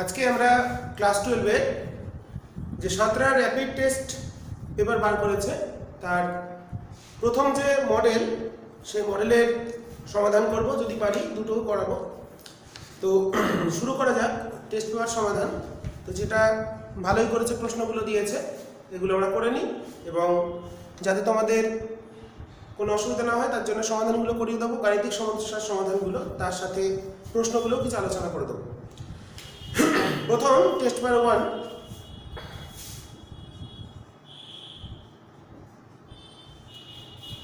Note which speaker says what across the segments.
Speaker 1: আজকে আমরা ক্লাস 12 এর যে সাঁতরা র্যাপিড টেস্ট পেপার বার করেছে তার প্রথম যে মডেল সেই মডেলের সমাধান করব, যদি পারি দুটো করাবো। তো শুরু করা যাক টেস্ট পেপার সমাধান। তো যেটা ভালোই করেছে, প্রশ্নগুলো দিয়েছে, এগুলো আমরা করে নিই এবং যাতে তোমাদের কোনো অসুবিধা না হয় তার জন্য সমাধানগুলো করিয়ে দেবো, গাণিতিক সমস্যার সমাধানগুলো, তার সাথে প্রশ্নগুলো কিছু আলোচনা করে দেবো। প্রথম টেস্ট পেপার 1,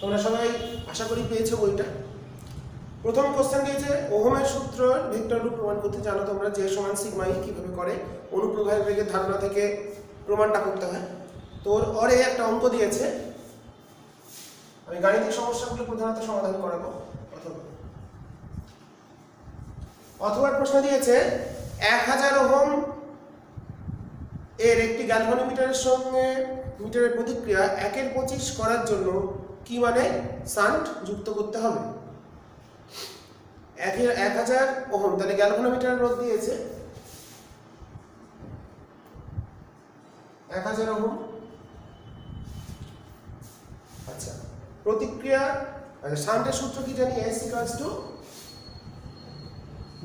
Speaker 1: তোমরা সবাই আশা করি পেয়েছো বইটা। প্রথম কোশ্চেন দিয়েছে ওহমের সূত্র ভেক্টর রূপ প্রমাণ করতে জানো তোমরা যে সমান সিগমা ই কিভাবে করে অনুপ্রবাহের বেগের ধারণা থেকে প্রমাণটা করতে হয়। তো ওর একটা অঙ্ক দিয়েছে, আমি গাণিতিক সমস্যাগুলো প্রধানত সমাধান করাবো। অথবা প্রশ্ন দিয়েছে 1000 ওহম এর একটি গ্যালভানোমিটারের সঙ্গে মিটারের প্রতিক্রিয়া 1/25 করার জন্য কি মানে শান্ট যুক্ত করতে হবে। 1000 ওহম, তাহলে গ্যালভানোমিটারের রোধ দিয়েছে 1000 ওহম। আচ্ছা, প্রতিক্রিয়া শান্টের সূত্র কি জানি, S =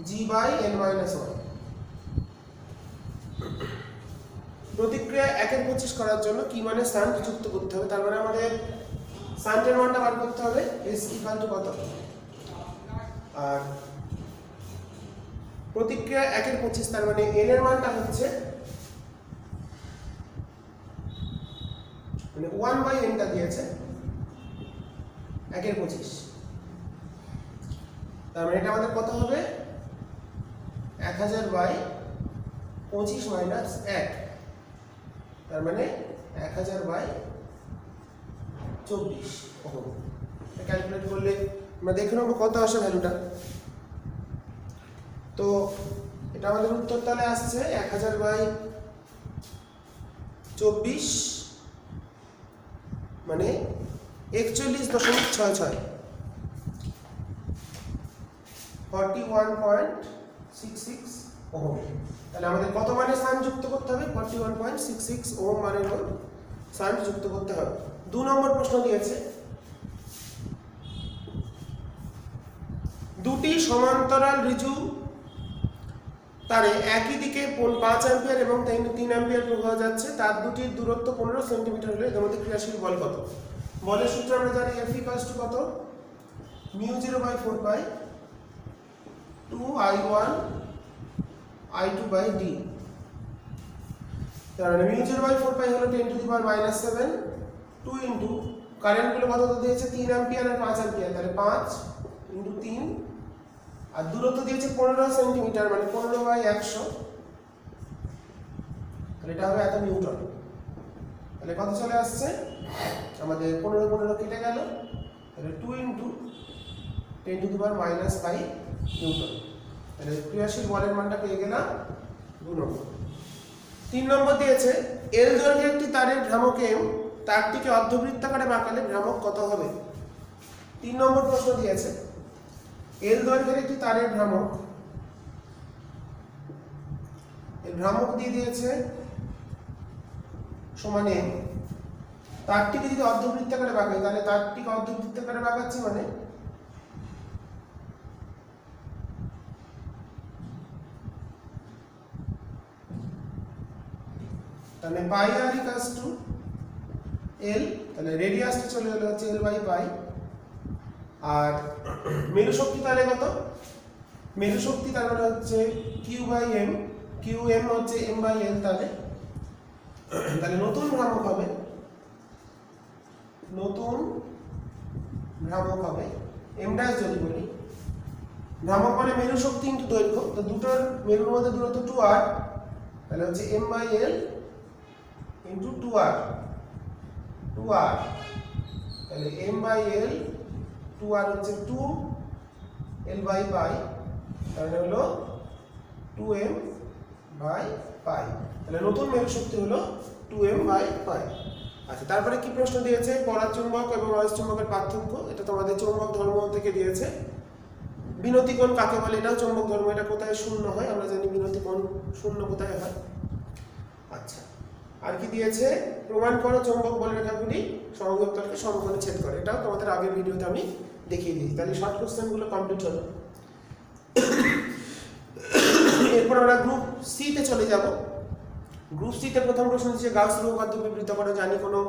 Speaker 1: G/n-1। প্রতিক্রিয়া 1/25 করার জন্য কি মানে শান্ট যুক্ত করতে হবে, তার মানে আমাদের শান্টের মানটা বার করতে হবে। S = কত, আর প্রতিক্রিয়া 1/25, তার মানে n এর মানটা হচ্ছে মানে 1/n টা দিয়েছে 1/25, তার মানে এটা আমাদের কত হবে 1000/25 - 1, তার মানে 1000/24 ওহম। ক্যালকুলেট করলে আমরা দেখে নেবো কত আসে ভ্যালুটা। তো এটা আমাদের উত্তর তাহলে আসছে 1000/24 মানে 41.66, 41.66 ওহম। তাহলে আমাদের কত মানে শান্ট যুক্ত করতে হবে, 41.66 ওহম মানের শান্ট যুক্ত করতে হবে। 2 নম্বর প্রশ্ন দিয়েছে দুটি সমান্তরাল ঋজু তারে একই দিকে 5 অ্যাম্পিয়ার এবং 3 অ্যাম্পিয়ার প্রবাহ যাচ্ছে, তার দুটির দূরত্ব 15 সেন্টিমিটার হলে এর মধ্যে ক্রিয়াশীল বল কত। বলের সূত্র আমরা জানি F = কত, μ0/4π 2I1 I2/d। তার মানে μ0/4π হলো 10⁻⁻7, 2 ইনটু কারেন্টগুলো কত দিয়েছে 3 অ্যাম্পিয়ার আর 5 অ্যাম্পিয়ার, তাহলে 5 × 3, আর দূরত্ব দিয়েছে 15 সেন্টিমিটার মানে 15/100, তাহলে এটা হবে এত নিউটন। তাহলে কত চলে আসছে আমাদের 15 কেটে গেল, তাহলে 2 × 10⁻⁻5 নিউটন। তাহলে ক্রিয়াশীল বলের মানটা পেয়ে গেলাম 2 নম্বর। 3 নম্বর দিয়েছে এল দৈর্ঘ্যের একটি তারের ভ্রামক m, তারটিকে অর্ধবৃত্তাকারে বাঁকালে ভ্রামক কত হবে। 3 নম্বর প্রশ্ন দিয়েছে এল দৈর্ঘ্যের একটি তারের ভ্রামক, এর ভ্রামক দিয়ে দিয়েছে সমান m, তারটিকে যদি অর্ধবৃত্তাকারে বাঁকাই তাহলে তারটিকে অর্ধবৃত্তাকারে বাঁকাচ্ছি মানে তাহলে পাই r = l, তাহলে রেডিয়াসটা চলে গেল হচ্ছে l/পাই। আর মেরু শক্তি তাহলে কত, মেরু শক্তি তার মানে হচ্ছে q/m, qm হচ্ছে m/l, তাহলে নতুন ভ্রামক হবে m' যদি বলি। ভ্রামক মানে মেরু শক্তি ইনটু দৈর্ঘ্য, তো দুটোর মেরুর মধ্যে দূরত্ব 2r, তাহলে হচ্ছে m/l ইনটু 2r, তাহলে m/l 2r হচ্ছে 2l/পাই, তাহলে হলো 2m/পাই, তাহলে নতুন মেরু শক্তি হলো 2m/পাই। আচ্ছা, তারপরে কি প্রশ্ন দিয়েছে পরাচুম্বক এবং অয়স্চুম্বকের পার্থক্য, এটা তোমাদের চৌম্বক ধর্ম থেকে দিয়েছে। বিনতি কোণ কাকে বলে, এটাও চৌম্বক ধর্ম। এটা কোথায় শূন্য হয় আমরা জানি, বিনতি কোণ শূন্য কোথায় হয়। আচ্ছা, আর কি দিয়েছে, প্রমাণ করো চৌম্বক বল রেখাগুলি সংযোগ তলকে সমকোণে ছেদ করে। এটাও তোমাদের আগের ভিডিওতে আমি দেখিয়ে দিয়েছি। তাহলে শর্ট কোশ্চেনগুলো কমপ্লিট হলো। এরপর আমরা গ্রুপ সি তে চলে যাব। গ্রুপ সি তে প্রথম প্রশ্ন হচ্ছে গাউসের উপপাদ্য বিবৃত করো। জানি কোনো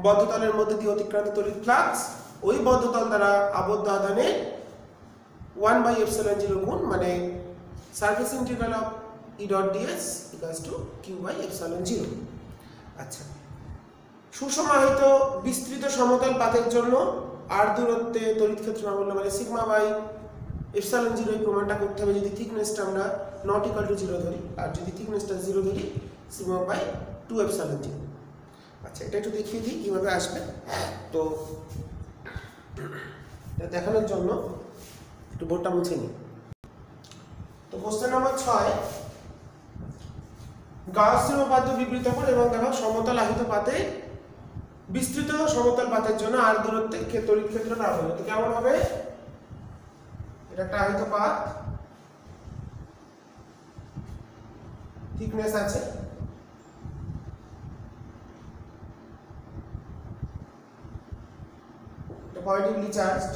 Speaker 1: বদ্ধতলের মধ্যে দিয়ে অতিক্রান্ত তড়িৎ ফ্লাক্স ওই বদ্ধতল দ্বারা আবদ্ধ আধানে 1/ε0 গুণ, মানে surface integral of E dot ds equals to q/ε0। আচ্ছা, সুষমাহিত বিস্তৃত সমতল পাতের জন্য r দূরত্বে তড়িৎ ক্ষেত্র প্রাবল্য মানে সিগমা বাই এপসাইলন 0 এই প্রমাণটা করতে হবে যদি থিকনেসটা আমরা নট ইকুয়াল টু 0 ধরি, আর যদি থিকনেসটা 0 ধরি সিগমা বাই 2 এপসাইলন 0। আচ্ছা, এটা একটু দেখিয়ে দিই কিভাবে আসবে। তো এটা দেখানোর জন্য একটু বোর্ডটা মুছে নিই। তো কোশ্চেন নম্বর 6, গাউসের উপপাদ্য বিবৃত করো এবং দেখো সমতল আহিত পাতে বিস্তৃত সমতল পাতের জন্য আর দূরত্বে তড়িৎ ক্ষেত্র প্রাবল্য। তো কেমন হবে, এটা একটা আহিত পাত, থিকনেস আছে, এটা পজিটিভলি চার্জড।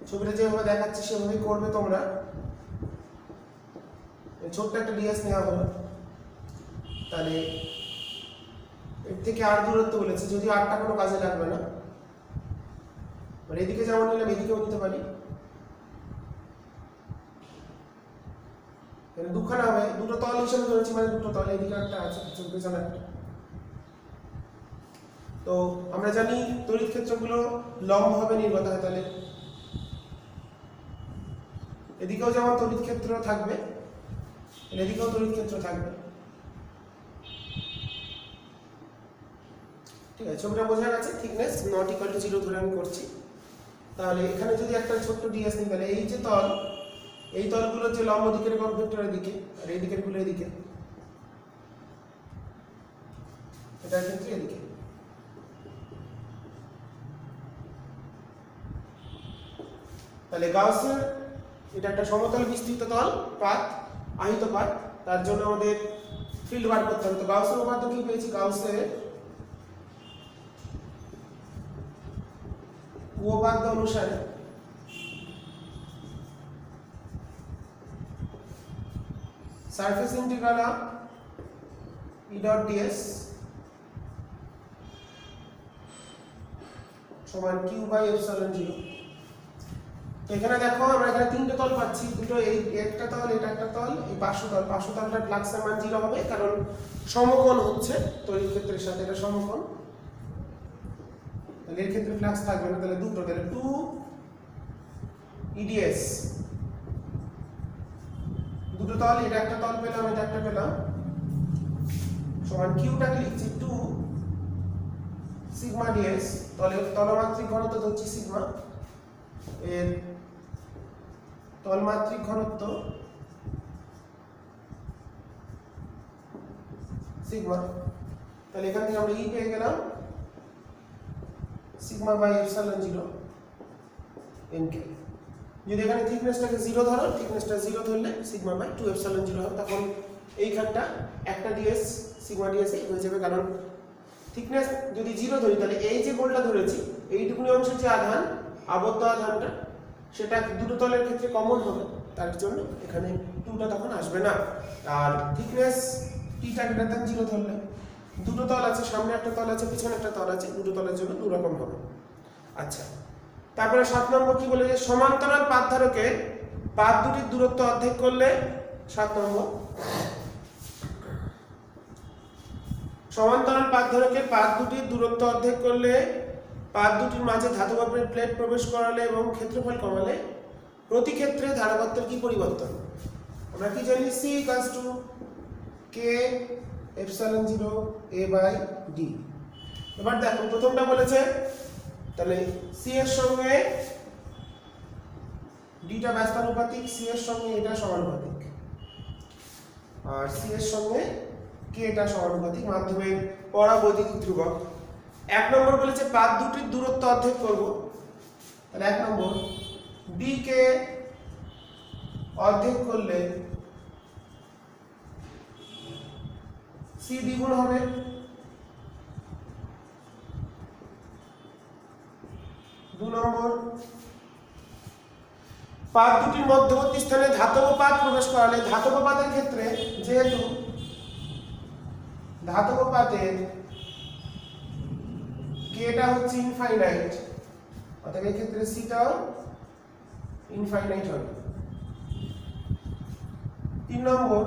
Speaker 1: ছবিটা যেভাবে দেখাচ্ছি সেভাবেই করবে তোমরা। ছোট্ট একটা ডিএস নেওয়া হলো, তাহলে এর থেকে আর দূরত্ব বলেছে, যদি আরটা কোনো কাজে লাগবে না, মানে এদিকে যেমন নিলাম এদিকেও নিতে পারি, দুখানা হবে, দুটো তল হিসেবে ধরেছি, মানে দুটো তল, এদিকে একটা আছে পেছনে একটা। তো আমরা জানি তড়িৎ ক্ষেত্রগুলো লম্বভাবে নির্গত হয়, তাহলে এদিকেও যেমন তড়িৎ ক্ষেত্র থাকবে, এদিকেও তড়িৎ ক্ষেত্র থাকবে। ঠিক আছে, ছবিটা বোঝা গেছে। থিকনেস নট ইকুয়াল টু 0 ধরে আমি করছি। তাহলে এখানে যদি একটা ছোট্ট ডিএস নিই, তাহলে এই যে তল, এই তলগুলো যে লম্ব দিকের একক ভেক্টরের দিকে, আর এই দিকের গুলো এদিকে, এটার ক্ষেত্রে এদিকে। তাহলে গাউসের এটা একটা সমতল বিস্তৃত তল পাত, আহিত পাত, তার জন্য আমাদের ফিল্ড বার করতে হবে। তো গাউসের উপপাদ্য কি পেয়েছি, গাউসের উপপাদ্য অনুসারে surface integral of E dot ds সমান q/ε0। তো এখানে দেখো আমরা এখানে তিনটে তল পাচ্ছি, দুটো, এই একটা তল, এটা একটা তল, এই পার্শ্বতলটার ফ্লাক্সের মান 0 হবে, কারণ সমকোণ হচ্ছে তড়িৎ ক্ষেত্রের সাথে, এটা সমকোণ, তাহলে এর ক্ষেত্রে ফ্লাক্স থাকবে না। তাহলে দুটো, তাহলে 2 EDS, দুটো তল, এটা একটা তল পেলাম, এটা একটা পেলাম, সমান কিউটাকে লিখছি 2 সিগমা ds, তলমাত্রিক ঘনত্ব ধরছি সিগমা, এর তলমাত্রিক ঘনত্ব সিগমা। তাহলে এখান থেকে আমরা ই পেয়ে গেলাম সিগমা বাই এপসাইলন 0 nk। যদি এখানে থিকনেসটাকে 0 ধরো, থিকনেসটা 0 ধরলে সিগমা বাই 2 এপসাইলন 0 হবে, তখন এইখানটা একটা ds সিগমা ds হয়ে যাবে, কারণ থিকনেস যদি 0 ধরি তাহলে এই যে গোলটা ধরেছি এইটুকুনি অংশের যে আধান, আবদ্ধ আধানটা, সেটা দুটো তলের ক্ষেত্রে কমন হবে, তার জন্য এখানে 2টা তখন আসবে না। আর থিকনেস টা গ্রেটার দ্যান 0 ধরলে, দুটো তল আছে, সামনে একটা তল আছে, পিছনে একটা তল আছে, দুটো তলের জন্য দু রকম হবে। আচ্ছা, তারপরে 7 নম্বর কি বলে, যে সমান্তরাল পাত ধারকের পাত দুটির দূরত্ব অর্ধেক করলে, 7 নম্বর, সমান্তরাল পাত ধারকের পাত দুটির দূরত্ব অর্ধেক করলে, পাত দুটির মাঝে ধাতব প্লেট প্রবেশ করালে এবং ক্ষেত্রফল কমালে প্রতি ক্ষেত্রে ধারকত্বের কি পরিবর্তন। আমরা কি জানি, c k এপসাইলন 0 a/d। এবার দেখো প্রথমটা বলেছে, তাহলে c এর সঙ্গে d টা ব্যস্তানুপাতিক, c এর সঙ্গে এটা সমানুপাতিক, আর c এর সঙ্গে k এটা সমানুপাতিক, মাধ্যমের পরাবৈদ্যুতিক ধ্রুবক। 1 নম্বর বলেছে পাত দুটির দূরত্ব অর্ধেক করব, তাহলে 1 নম্বর ডি কে অর্ধেক করলে সি দ্বিগুণ হবে। 2 নম্বর পাত দুটির মধ্যবর্তী স্থানে ধাতব পাত প্রবেশ করালে ধাতব পাতের ক্ষেত্রে যেহেতু ধাতব পাতের কেটা হচ্ছে ইনফাইনাইট, অর্থাৎ এই ক্ষেত্রে সিটাও ইনফাইনাইট হবে। 3 নম্বর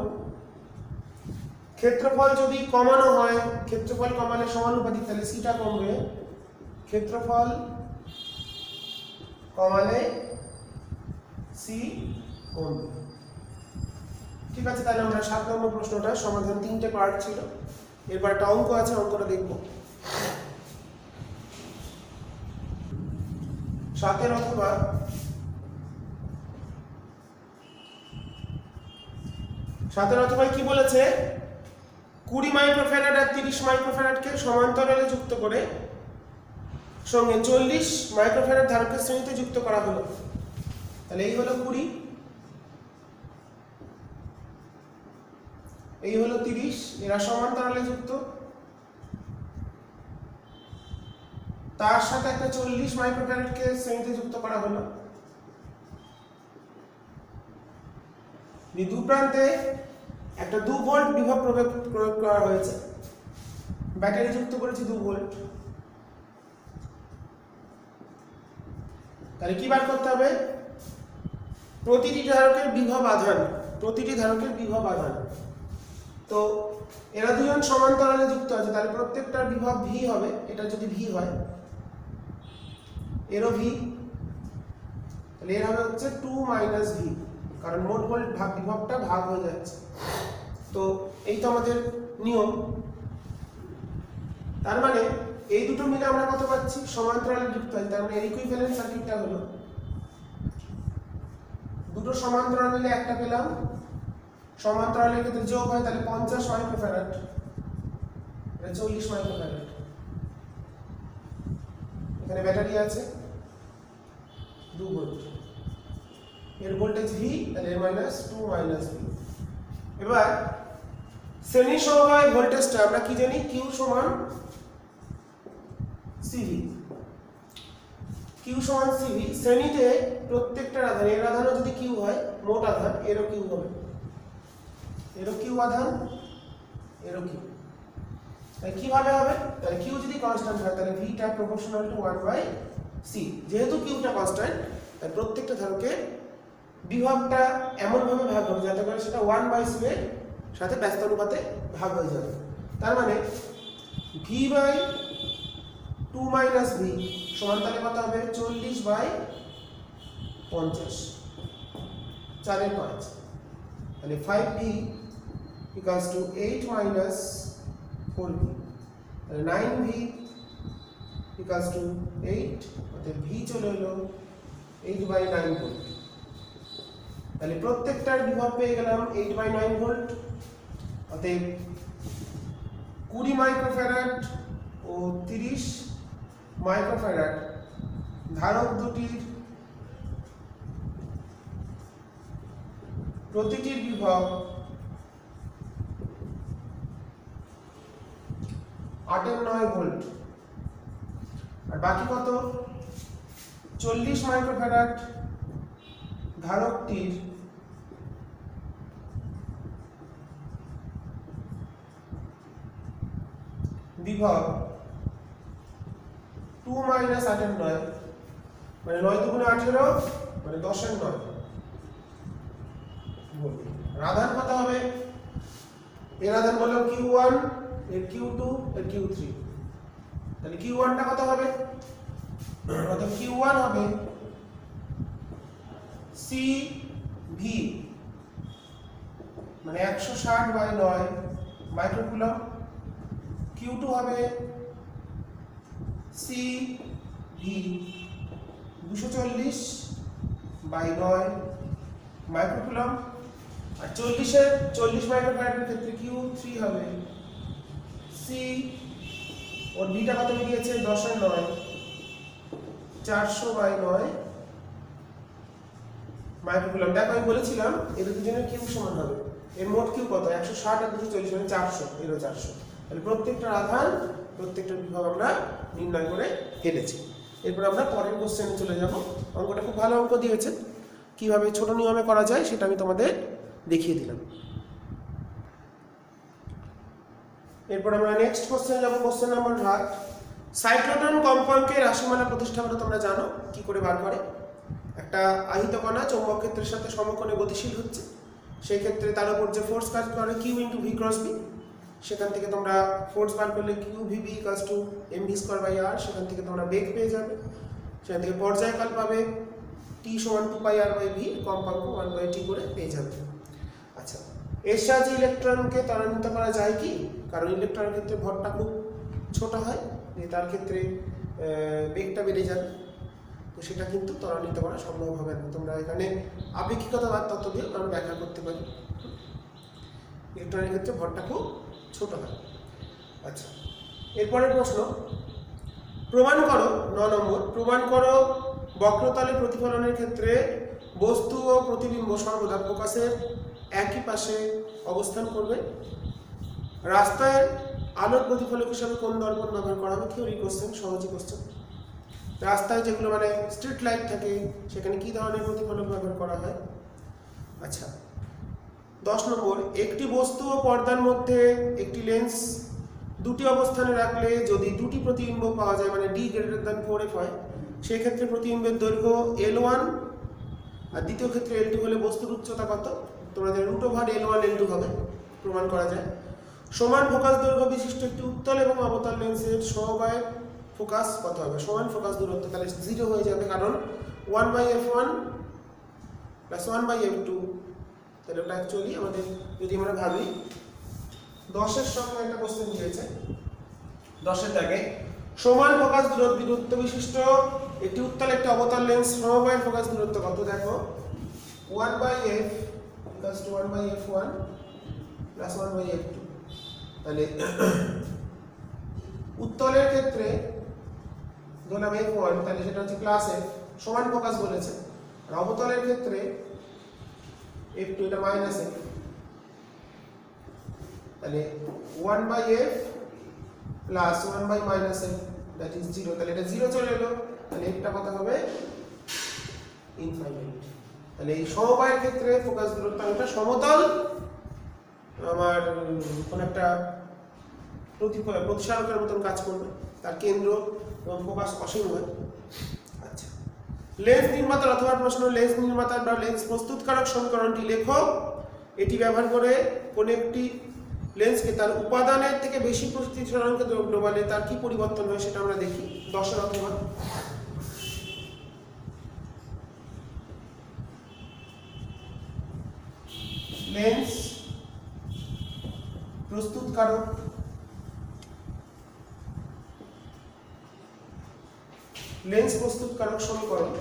Speaker 1: ক্ষেত্রফল যদি কমানো হয়, ক্ষেত্রফল কমালে সমানুপাতিক, তাহলে সিটা কমবে, ক্ষেত্রফল কমালে সি কমবে। ঠিক আছে, তাহলে আমরা 7 নম্বর প্রশ্নটা সমাধান 3টে পার্ট ছিল, এরপর একটা অঙ্ক আছে, অঙ্কটা দেখব। 7 অথবা 7 অথবা কি বলেছে, 20 মাইক্রোফ্যারাড আর 30 মাইক্রোফ্যারাডকে সমান্তরালে যুক্ত করে সঙ্গে 40 মাইক্রোফ্যারাড ধারকের শ্রেণীতে যুক্ত করা হলো। তাহলে এই হলো 20, এই হলো 30, এরা সমান্তরালে যুক্ত, তার সাথে একটা 40 মাইক্রোফ্যারাডকে শ্রেণীতে যুক্ত করা হলো। এই দু প্রান্তে একটা 2 ভোল্ট বিভব প্রয়োগ করা হয়েছে, ব্যাটারি যুক্ত করেছি 2 ভোল্ট। তাহলে কি বার করতে হবে, প্রতিটি ধারকের বিভব আধান, প্রতিটি ধারকের বিভব আধান। তো এরা দুজন সমান্তরালে যুক্ত আছে, তাহলে প্রত্যেকটার বিভব ভি হবে, এটা যদি ভি হয় এরও ভি, তাহলে এর হবে হচ্ছে 2 মাইনাস ভি, কারণ মোট ভোল্ট বিভবটা ভাগ হয়ে যাচ্ছে। তো এই তো আমাদের নিয়ম। তার মানে এই দুটো মিলে আমরা কত পাচ্ছি, সমান্তরালে যুক্ত আছে, তার মানে এর ইকুইভ্যালেন্ট সার্কিটটা হলো দুটো সমান্তরাল মিলে একটা পেলাম, সমান্তরালের ক্ষেত্রে যোগ হয় তাহলে 50 মাইক্রোফ্যারাড, এটা 40 মাইক্রোফ্যারাড। এখানে ব্যাটারি আছে 2 ভোল্ট, এর ভোল্টেজ ভি, তাহলে এর মাইনাস 2 মাইনাস ভি। এবার শ্রেণী সমবায় ভোল্টেজটা আমরা কি জানি, কিউ সমান সিভি, কিউ সমান সিভি। শ্রেণীতে প্রত্যেকটা আধান, এর আধানও যদি কিউ হয়, মোট আধান এরও কিউ হবে, এরও কিউ আধান, এরও কিউ। তাহলে কিভাবে হবে, তাহলে কিউ যদি কনস্ট্যান্ট হয় তাহলে ভিটা প্রপোর্শনাল টু 1/c। যেহেতু কিউটা কনস্ট্যান্ট, তাই প্রত্যেকটা ধারকের বিভবটা এমন ভাবে ভাগ হবে যাতে করে সেটা 1/c এর সাথে ব্যস্ত অনুপাতে ভাগ হয়ে যাবে। তার মানে v/2 মাইনাস v সমান তাহলে কত হবে, 40/50, 4/5, তাহলে 5v equals to 8 minus 4v, তাহলে 9v equals to 8, অর্থাৎ v চলে এলো 8/9 ভোল্ট। তাহলে প্রত্যেকটার বিভব পেয়ে গেলাম 8/9 ভোল্ট, অতএব 20 মাইক্রোফ্যারাড ও 30 মাইক্রোফ্যারাড ধারক দুটির প্রতিটির বিভব 8/9 ভোল্ট, আর বাকি কত, 40 মাইক্রোফ্যারাড ধারকটির বিভব 2 মাইনাস 8/9, মানে 9 দুগুণে 18, মানে 10/9 ভোল্ট। আধান কত হবে, এর আধান বললাম Q1, এর Q2, এর Q3, তাহলে Q1 টা কত হবে, অর্থাৎ Q1 হবে CV, মানে 160/9 মাইক্রোকুলম। Q2 হবে CV, 240/9 মাইক্রোকুলম। আর 40 মাইক্রোফ্যারাডের ক্ষেত্রে Q3 হবে C, ওর ভিটা কত বেরিয়েছে, 10/9, 400/9 মাইক্রোকুলম। দেখো আমি বলেছিলাম এর দুজনের কিউ সমান হবে, এর মোট কিউ কত 160 আর 240 মানে 400, এরও 400। তাহলে প্রত্যেকটা আধান প্রত্যেকটা বিভব আমরা নির্ণয় করে ফেলেছি। এরপর আমরা পরের কোশ্চেনে চলে যাব। অঙ্কটা খুব ভালো অঙ্ক দিয়েছে, কিভাবে ছোট নিয়মে করা যায় সেটা আমি তোমাদের দেখিয়ে দিলাম। এরপর আমরা নেক্সট কোশ্চেনে যাব, কোশ্চেন নাম্বার 8। সাইক্লোট্রন কম্পাঙ্কের রাশিমালা প্রতিষ্ঠা করে তোমরা জানো কি করে বার করে। একটা আহিত কণা চৌম্বক ক্ষেত্রের সাথে সমকোণে গতিশীল হচ্ছে, সেই ক্ষেত্রে তার উপর যে ফোর্স কাজ করে q into v cross b, সেখান থেকে তোমরা ফোর্স বার করলে q v b equals to mv²/r, সেখান থেকে তোমরা বেগ পেয়ে যাবে, সেখান থেকে পর্যায়কাল পাবে t সমান 2πr/v, কম্পাঙ্ক 1/t করে পেয়ে যাবে। আচ্ছা, এর সাহায্যে ইলেকট্রনকে ত্বরান্বিত করা যায় কি? কারণ ইলেকট্রনের ক্ষেত্রে ভরটা খুব ছোট হয়, তার ক্ষেত্রে বেগটা বেড়ে যাবে, তো সেটা কিন্তু ত্বরান্বিত করা সম্ভব হবে না। তোমরা এখানে আপেক্ষিকতাবাদ তত্ত্ব দিয়ে আমরা ব্যাখ্যা করতে পারি, ইলেকট্রনের ক্ষেত্রে ভরটা খুব ছোট হয়। আচ্ছা, এরপরের প্রশ্ন, প্রমাণ করো 9 নম্বর, প্রমাণ করো বক্রতলে প্রতিফলনের ক্ষেত্রে বস্তু ও প্রতিবিম্ব সর্বদা ফোকাসের একই পাশে অবস্থান করবে। রাস্তায় আলোর প্রতিফলক হিসাবে কোন দর্পণ ব্যবহার করা হবে? থিওরি কোশ্চেন, সহজই কোশ্চেন। রাস্তায় যেগুলো মানে স্ট্রিট লাইট থাকে সেখানে কি ধরনের প্রতিফলক ব্যবহার করা হয়? আচ্ছা, 10 নম্বর, একটি বস্তু ও পর্দার মধ্যে একটি লেন্স দুটি অবস্থানে রাখলে যদি দুটি প্রতিবিম্ব পাওয়া যায়, মানে d > 4f হয়, সেই ক্ষেত্রে প্রতিবিম্বের দৈর্ঘ্য L1 আর দ্বিতীয় ক্ষেত্রে L2 হলে বস্তুর উচ্চতা কত? তোমরা জানো √L1 L2 হবে, প্রমাণ করা যায়। সমান ফোকাস দৈর্ঘ্য বিশিষ্ট একটি উত্তল এবং অবতল লেন্সের সমবায়ের ফোকাস কত হবে? সমান ফোকাস দূরত্ব, তাহলে 0 হয়ে যাবে, কারণ 1/f1 + 1/f2, তাহলে ওটা অ্যাকচুয়ালি আমাদের যদি আমরা ভাবি 10-এর সঙ্গে একটা কোশ্চেন দিয়েছে, 10-এর দাগে সমান ফোকাস দূরত্ব বিশিষ্ট একটি উত্তল একটি অবতল লেন্স সমবায়ের ফোকাস দূরত্ব কত? দেখো 1/f = 1/f1 + 1/f2, তাহলে উত্তলের ক্ষেত্রে ধরলাম f1, তাহলে সেটা হচ্ছে +f, সমান ফোকাস বলেছে। আর অবতলের ক্ষেত্রে f2, এটা -f, তাহলে 1/f + 1/-f, দ্যাট ইজ 0, তাহলে এটা 0 চলে এলো, তাহলে এটা কত হবে? ইনফাইনাইট। তাহলে এই সমবায়ের ক্ষেত্রে ফোকাস দূরত্ব, এটা সমতল আমার কোন একটা প্রতিসারকের মতন কাজ করবে, তার কেন্দ্র এবং ফোকাস অসীম হয়। আচ্ছা, লেন্স নির্মাতার অথবা প্রশ্ন, লেন্স নির্মাতার বা লেন্স প্রস্তুতকারক সমীকরণটি লেখো। এটি ব্যবহার করে কোন একটি লেন্সকে তার উপাদানের থেকে বেশি প্রতিসরণকে ডোবালে তার কি পরিবর্তন হয় সেটা আমরা দেখি। 10-এর অথবা লেন্স প্রস্তুতকারক সমীকরণ,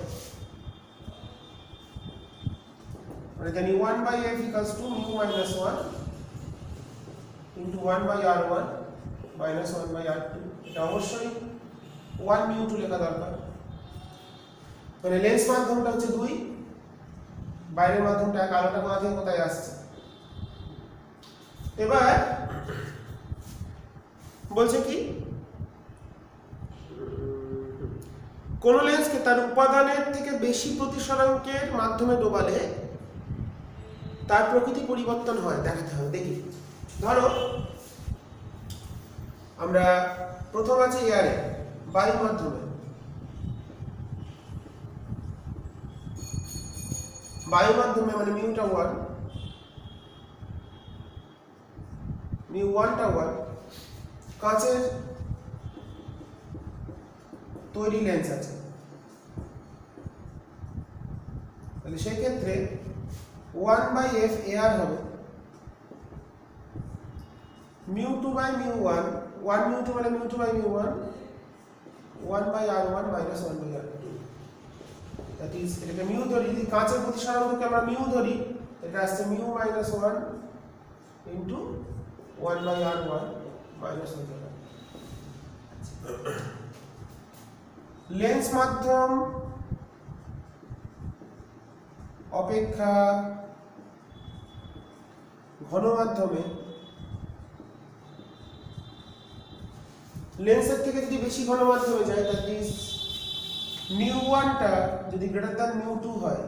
Speaker 1: আমরা জানি 1/f = μ-1 * 1/r1 - 1/r2, এটা অবশ্যই 1μ2 লেখা দরকার। মানে লেন্স মাধ্যমটা হচ্ছে 2, বাইরের মাধ্যমটা 1, আলোটা কোথা থেকে কোথায় আসছে। এবার বলছে কি, কোন লেন্সকে তার উপাদানের থেকে বেশি প্রতিসরাঙ্কের মাধ্যমে ডোবালে তার প্রকৃতি পরিবর্তন হয়, দেখাতে হবে। দেখি, ধরো আমরা প্রথম আছে এয়ারে, বায়ুর মাধ্যমে, মানে μ1টা 1, কাঁচের তৈরি লেন্স আছে, তাহলে সেই ক্ষেত্রে 1/f AR হবে μ2/μ1, 1μ2 মানে μ2/μ1, 1/r1 - 1/r2, দ্যাট ইজ, এটাকে μ ধরি, যদি কাঁচের প্রতিসরাঙ্ককে আমরা μ ধরি, এটা আসছে μ - 1 * 1/r1 - 1/r2। লেন্স মাধ্যম অপেক্ষা ঘন মাধ্যমে লেন্সের থেকে যদি বেশি ঘন মাধ্যমে যায়, দ্যাট ইজ μ1 টা যদি গ্রেটার দ্যান μ2 হয়,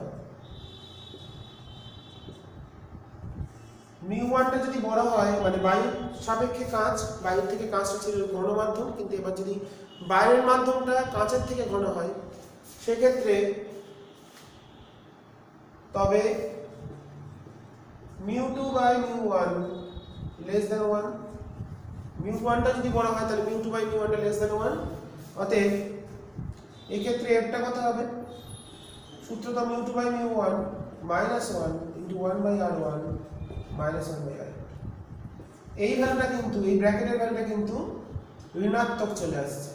Speaker 1: μ1 টা যদি বড় হয়, মানে বায়ুর সাপেক্ষে কাঁচ, বায়ুর থেকে কাঁচটা ছিল ঘন মাধ্যম, কিন্তু এবার যদি বাইরের মাধ্যমটা কাঁচের থেকে ঘন হয়, সেক্ষেত্রে তবে μ2/μ1 লেস দ্যান 1, μ1 টা যদি বড় হয় তাহলে μ2/μ1 টা লেস দ্যান 1। অতএব এই ক্ষেত্রে এফটা কত হবে? সূত্র তো μ2/μ1 -1 * 1/r1 -1/r2। এই ভ্যালুটা কিন্তু, এই ব্র্যাকেটের ভ্যালুটা কিন্তু ঋণাত্মক চলে আসছে,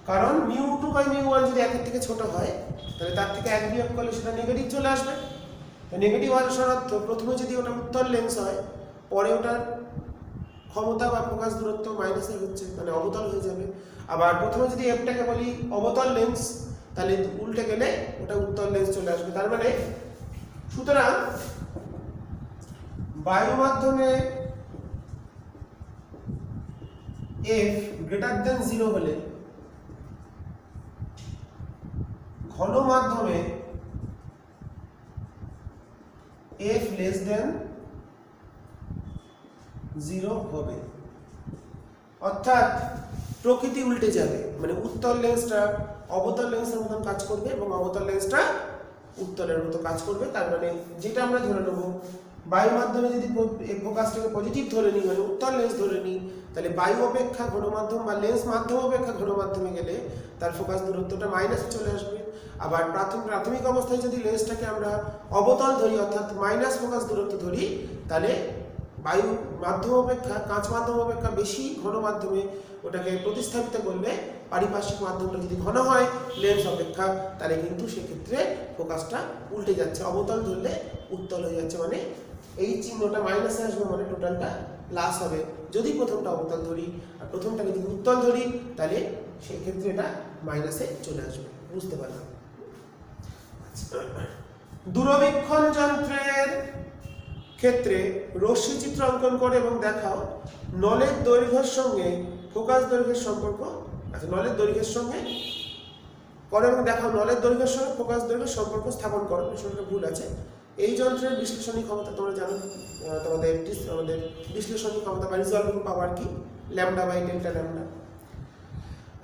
Speaker 1: কারণ μ2/μ1 যদি 1 এর থেকে ছোট হয় তাহলে তার থেকে 1 বিয়োগ করলে সেটা নেগেটিভ চলে আসবে। তো নেগেটিভ আসার অর্থ প্রথমে যদি ওটা উত্তল লেন্স হয়, পরে ওটার ক্ষমতা বা ফোকাস দূরত্ব মাইনাসে হচ্ছে, মানে অবতল হয়ে যাবে। আবার প্রথমে যদি এফটাকে বলি অবতল লেন্স, তাহলে উল্টে গেলে ওটা উত্তল লেন্স চলে আসবে। তার মানে সুতরাং বায়ু মাধ্যমে এফ গ্রেটার দেন 0 হলে ঘন মাধ্যমে এফ লেস দেন 0 হবে। অর্থাৎ প্রকৃতি উল্টে যাবে, মানে উত্তল লেন্সটা অবতল লেন্সের মতন কাজ করবে এবং অবতল লেন্সটা উত্তলের মতো কাজ করবে। তার মানে যেটা আমরা ধরে নেব, বায়ু মাধ্যমে যদি ফোকাসটাকে পজিটিভ ধরে নিই, মানে উত্তল লেন্স ধরে নিই, তাহলে বায়ু অপেক্ষা ঘন মাধ্যম বা লেন্স মাধ্যম অপেক্ষা ঘন মাধ্যমে গেলে তার ফোকাস দূরত্বটা মাইনাসে চলে আসবে। আবার প্রাথমিক অবস্থায় যদি লেন্সটাকে আমরা অবতল ধরি, অর্থাৎ মাইনাস ফোকাস দূরত্ব ধরি, তাহলে বায়ু মাধ্যম অপেক্ষা, কাঁচ মাধ্যম অপেক্ষা বেশি ঘন মাধ্যমে ওটাকে প্রতিস্থাপিত করলে পারিপার্শ্বিক মাধ্যমটা যদি ঘন হয় লেন্স অপেক্ষা, তাহলে কিন্তু সেক্ষেত্রে ফোকাসটা উল্টে যাচ্ছে, অবতল ধরলে উত্তল হয়ে যাচ্ছে। মানে এই চিহ্নটা মাইনাসে আসবে, মানে টোটালটা প্লাস হবে যদি প্রথমটা অবতল ধরি, আর প্রথমটাকে যদি উত্তল ধরি তাহলে সেক্ষেত্রে এটা মাইনাসে চলে আসবে। বুঝতে পারলাম? দূরবীক্ষণ যন্ত্রের ক্ষেত্রে রশ্মি চিত্র অঙ্কন করে এবং দেখাও নলের দৈর্ঘ্যের সঙ্গে ফোকাস দৈর্ঘ্যের সম্পর্ক। আচ্ছা, নলের দৈর্ঘ্যের সঙ্গে করে এবং দেখাও নলের দৈর্ঘ্যের সঙ্গে ফোকাস দৈর্ঘ্যের সম্পর্ক স্থাপন করো। বিষয়টা ভুল আছে। এই যন্ত্রের বিশ্লেষণী ক্ষমতা তোমরা জানো, আমাদের বিশ্লেষণী ক্ষমতা বা রিজলভিং পাওয়ার কি, λ/Δλ।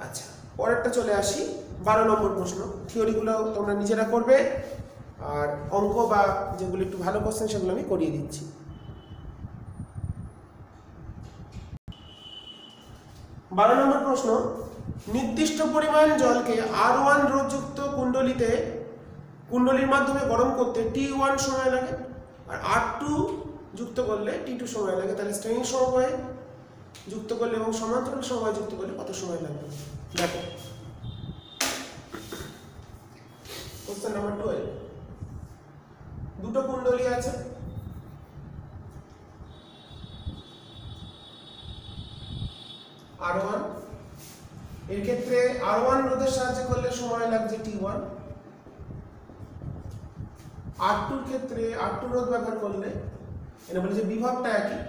Speaker 1: আচ্ছা, পরেরটা চলে আসি, 12 নম্বর প্রশ্ন। থিওরিগুলো তোমরা নিজেরা করবে, আর অঙ্ক বা যেগুলো একটু ভালো কোশ্চেন সেগুলো আমি করিয়ে দিচ্ছি। 12 নম্বর প্রশ্ন, নির্দিষ্ট পরিমাণ জলকে R1 রোধযুক্ত কুণ্ডলীর মাধ্যমে গরম করতে T1 সময় লাগে, আর R2 যুক্ত করলে T2 সময় লাগে। তাহলে শ্রেণী সমবায় যুক্ত করলে এবং সমান্তরাল সমবায় যুক্ত করলে কত সময় লাগবে? দেখো, কোশ্চেন নাম্বার 12। দুটো কুণ্ডলী আছে, R1, এর ক্ষেত্রে R1 রোধের সাহায্যে করলে সময় লাগছে T1। R2 এর ক্ষেত্রে R2 রোধ ব্যবহার করলে, এটা বলে যে বিভবটা একই,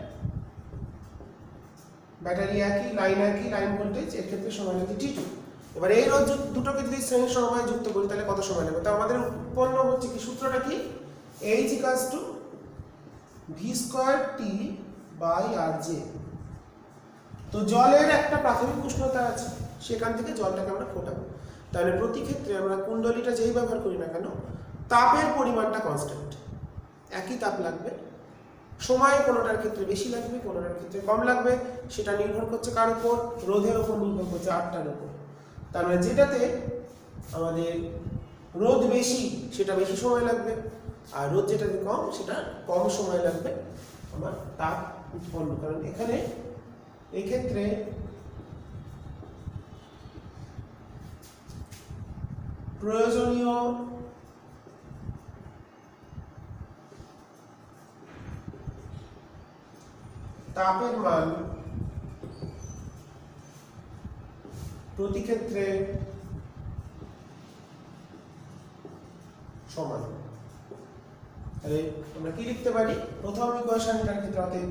Speaker 1: ব্যাটারি একই, লাইন ভোল্টেজ, এর ক্ষেত্রে সময় লাগছে T2। এবার এই রোধ দুটোকে যদি শ্রেণী সমবায়ে যুক্ত করি তাহলে কত সময় লাগবে? তো আমাদের উৎপন্ন হচ্ছে কি, সূত্রটা কি, H = v²T/Rj। তো জলের একটা প্রাথমিক উষ্ণতা আছে, সেখান থেকে জলটাকে আমরা ফোটাবো। তাহলে প্রতি ক্ষেত্রে আমরা কুণ্ডলীটা যেই ব্যবহার করি না কেন, তাপের পরিমাণটা কনস্ট্যান্ট, একই তাপ লাগবে। সময় কোনোটার ক্ষেত্রে বেশি লাগবে, কোনোটার ক্ষেত্রে কম লাগবে, সেটা নির্ভর করছে কার উপর, রোধের উপর নির্ভর করছে, আটটার উপর। তার মানে যেটাতে আমাদের রোধ বেশি সেটা বেশি সময় লাগবে, আর রোধ যেটাতে কম সেটা কম সময় লাগবে আমার তাপ উৎপন্ন। কারণ এখানে এই ক্ষেত্রে প্রয়োজনীয় তাপের মান প্রতি ক্ষেত্রে সমান। তাহলে আমরা কি লিখতে পারি প্রথম ইকুয়েশনটার ক্ষেত্রে অতএব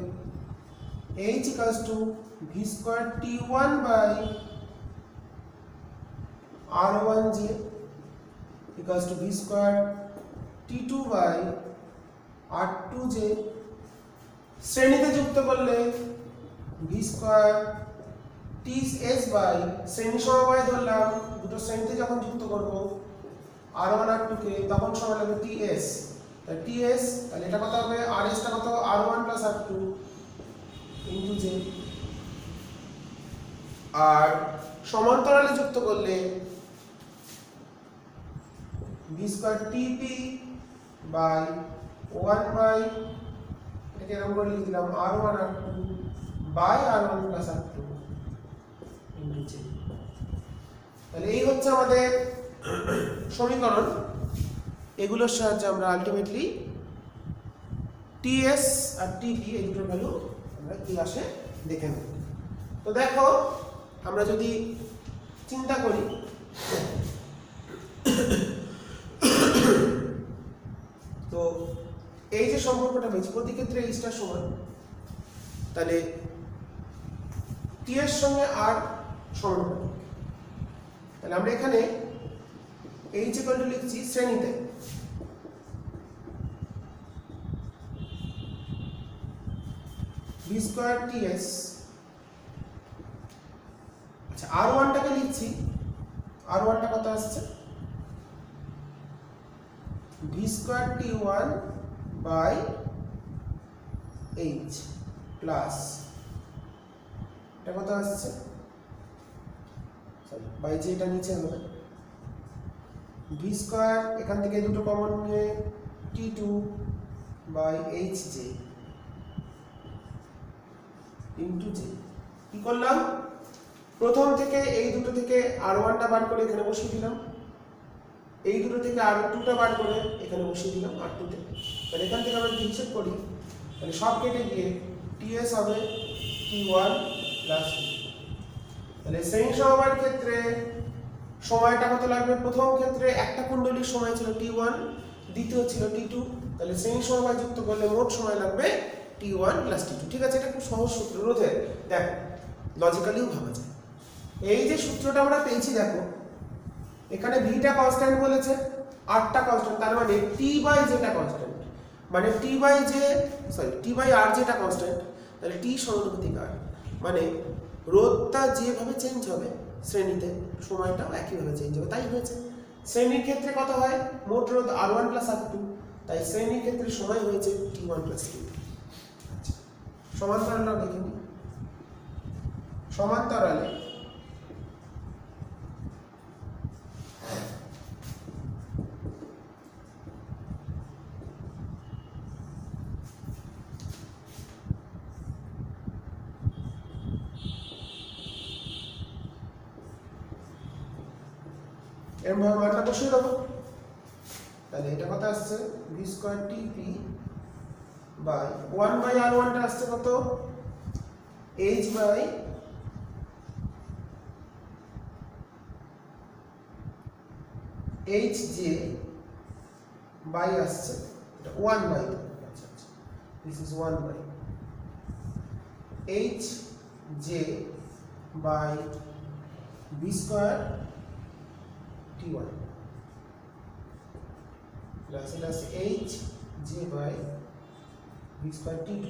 Speaker 1: h equals to v square t1 by r1j equals to v square t2 by r2j, শ্রেণীতে যুক্ত করলে v square ts by শ্রেণী সমবায় ধরলাম দুটো শ্রেণীতে যখন যুক্ত করব r1 r2 কে তখন সমান লাগবে ts, তাহলে ts তাহলে এটা কত হবে rs টা কত r1 plus r2 into j, আর সমান্তরালে যুক্ত করলে v square tp by 1 by এটাকে এরকম করে লিখে দিলাম r1 r2 by r1 plus r2 into j। তাহলে এই হচ্ছে আমাদের সমীকরণ। এগুলোর সাহায্যে আমরা আলটিমেটলি ts আর tp এই দুটোর ভ্যালু আমরা কি আসে দেখে নেব। তো দেখো আমরা যদি চিন্তা করি তো এই যে সম্পর্কটা পেয়েছি প্রতি ক্ষেত্রে h টা সমান, তাহলে t এর সঙ্গে r সমানুপাতিক। তাহলে আমরা এখানে h ইকুয়াল টু লিখছি শ্রেণীতে v স্কয়ার ts, আচ্ছা r1 টাকে লিখছি r1 টা কত আসছে v square t1 by h plus এটা কত আসছে সরি বাই j এটা নিচে হবে v স্কয়ার এখান থেকে দুটো কমন নিয়ে t2 by hj into j। কি করলাম প্রথম থেকে এই দুটো থেকে r1 টা বার করে এখানে বসিয়ে দিলাম, এই দুটো থেকে r2 টা বার করে এখানে বসিয়ে দিলাম r2 তে। তাহলে এখান থেকে আমরা হিসাব করি তাহলে সব কেটে গিয়ে ts হবে t1 প্লাস t। তাহলে শ্রেণী সমবায়ের ক্ষেত্রে সময়টা কত লাগবে প্রথম ক্ষেত্রে একটা কুণ্ডলীর সময় ছিল t1 দ্বিতীয় ছিল t2, তাহলে শ্রেণী সমবায় যুক্ত করলে মোট সময় লাগবে t1 প্লাস t2। ঠিক আছে, এটা খুব সহজ সূত্র রোধের, দেখো লজিক্যালিও ভাবা যায়। এই যে সূত্রটা আমরা পেয়েছি দেখো এখানে v টা কনস্ট্যান্ট বলেছে r টা কনস্ট্যান্ট, তার মানে t বাই j টা কনস্ট্যান্ট, মানে t বাই r যেটা কনস্ট্যান্ট, তাহলে t সমানুপাতিক r, মানে রোধটা যেভাবে চেঞ্জ হবে শ্রেণীতে সময়টাও একইভাবে চেঞ্জ হবে। তাই হয়েছে শ্রেণীর ক্ষেত্রে কত হয় মোট রোধ r1 প্লাস r2, তাই শ্রেণীর ক্ষেত্রে সময় হয়েছে t1 প্লাস t2। আচ্ছা সমান্তরালটা দেখে নিই। সমান্তরালে এর মানটা বসিয়ে দেবো, তাহলে এটা কত আসছে v square tp by 1 by r1 টা আসছে কত h বাই hj বাই আসছে এটা 1 বাই, আচ্ছা আচ্ছা this is 1 by hj by v square t1 plus এটা আছে hj by v square t2।